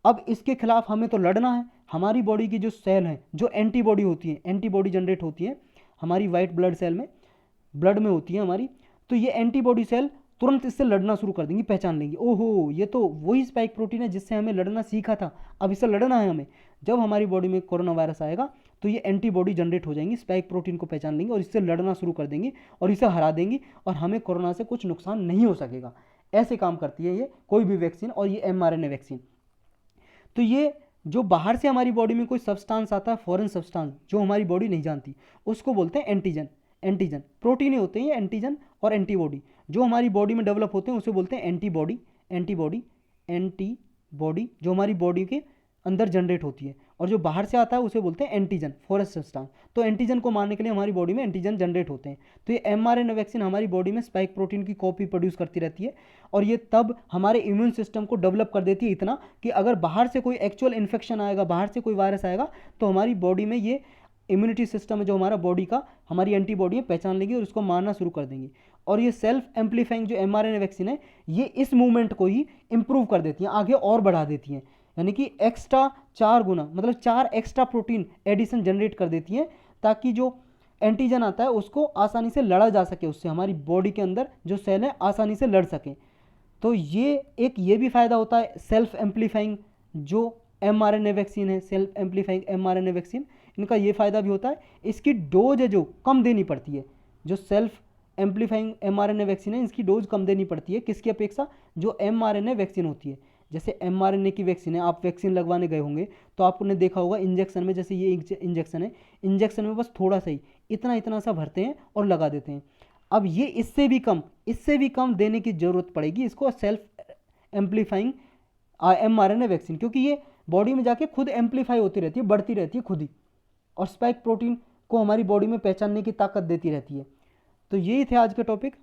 अब इसके खिलाफ हमें तो लड़ना है। हमारी बॉडी की जो सेल हैं, जो एंटीबॉडी होती है, एंटीबॉडी जनरेट होती है हमारी वाइट ब्लड सेल में, ब्लड में होती है हमारी, तो ये एंटीबॉडी सेल तुरंत इससे लड़ना शुरू कर देंगी, पहचान लेंगी, ओहो ये तो वही स्पाइक प्रोटीन है जिससे हमें लड़ना सीखा था, अब इससे लड़ना है हमें। जब हमारी बॉडी में कोरोना वायरस आएगा तो ये एंटीबॉडी जनरेट हो जाएंगी, स्पाइक प्रोटीन को पहचान लेंगी और इससे लड़ना शुरू कर देंगी और इसे हरा देंगी और हमें कोरोना से कुछ नुकसान नहीं हो सकेगा। ऐसे काम करती है ये कोई भी वैक्सीन, और ये mRNA वैक्सीन। तो ये जो बाहर से हमारी बॉडी में कोई सब्सटेंस आता है, फॉरेन सब्सटेंस जो हमारी बॉडी नहीं जानती, उसको बोलते हैं एंटीजन। एंटीजन प्रोटीन ही होते हैं ये, एंटीजन और एंटीबॉडी जो हमारी बॉडी में डेवलप होते हैं उसे बोलते हैं एंटीबॉडी। एंटीबॉडी एंटीबॉडी जो हमारी बॉडी के अंदर जनरेट होती है, और जो बाहर से आता है उसे बोलते हैं एंटीजन, फॉरेन सब्सटेंस। तो एंटीजन को मारने के लिए हमारी बॉडी में एंटीजन जनरेट होते हैं। तो ये mRNA वैक्सीन हमारी बॉडी में स्पाइक प्रोटीन की कॉपी प्रोड्यूस करती रहती है, और ये तब हमारे इम्यून सिस्टम को डेवलप कर देती है इतना कि अगर बाहर से कोई एक्चुअल इन्फेक्शन आएगा, बाहर से कोई वायरस आएगा, तो हमारी बॉडी में ये इम्यूनिटी सिस्टम है जो हमारा बॉडी का, हमारी एंटीबॉडी है, पहचान लेगी और उसको मारना शुरू कर देंगी। और ये सेल्फ एम्पलीफाइंग जो mRNA वैक्सीन है, ये इस मूवमेंट को ही इंप्रूव कर देती हैं, आगे और बढ़ा देती हैं, यानी कि एक्स्ट्रा 4 गुना, मतलब 4 एक्स्ट्रा प्रोटीन एडिशन जनरेट कर देती हैं, ताकि जो एंटीजन आता है उसको आसानी से लड़ा जा सके, उससे हमारी बॉडी के अंदर जो सेल है आसानी से लड़ सकें। तो ये भी फ़ायदा होता है सेल्फ एम्पलीफाइंग जो mRNA वैक्सीन है, सेल्फ एम्पलीफाइंग mRNA वैक्सीन, इनका ये फ़ायदा भी होता है, इसकी डोज है जो कम देनी पड़ती है। जो सेल्फ एम्पलीफाइंग mRNA वैक्सीन है, इसकी डोज कम देनी पड़ती है किसकी अपेक्षा, जो mRNA वैक्सीन होती है। जैसे mRNA की वैक्सीन है, आप वैक्सीन लगवाने गए होंगे तो आपने देखा होगा इंजेक्शन में, जैसे ये इंजेक्शन है, इंजेक्शन में बस थोड़ा सा ही इतना इतना सा भरते हैं और लगा देते हैं। अब ये इससे भी कम देने की ज़रूरत पड़ेगी इसको सेल्फ एम्पलीफाइंग mRNA वैक्सीन, क्योंकि ये बॉडी में जाके खुद एम्पलीफाई होती रहती है, बढ़ती रहती है खुद ही, और स्पाइक प्रोटीन को हमारी बॉडी में पहचानने की ताकत देती रहती है। तो यही थे आज के टॉपिक।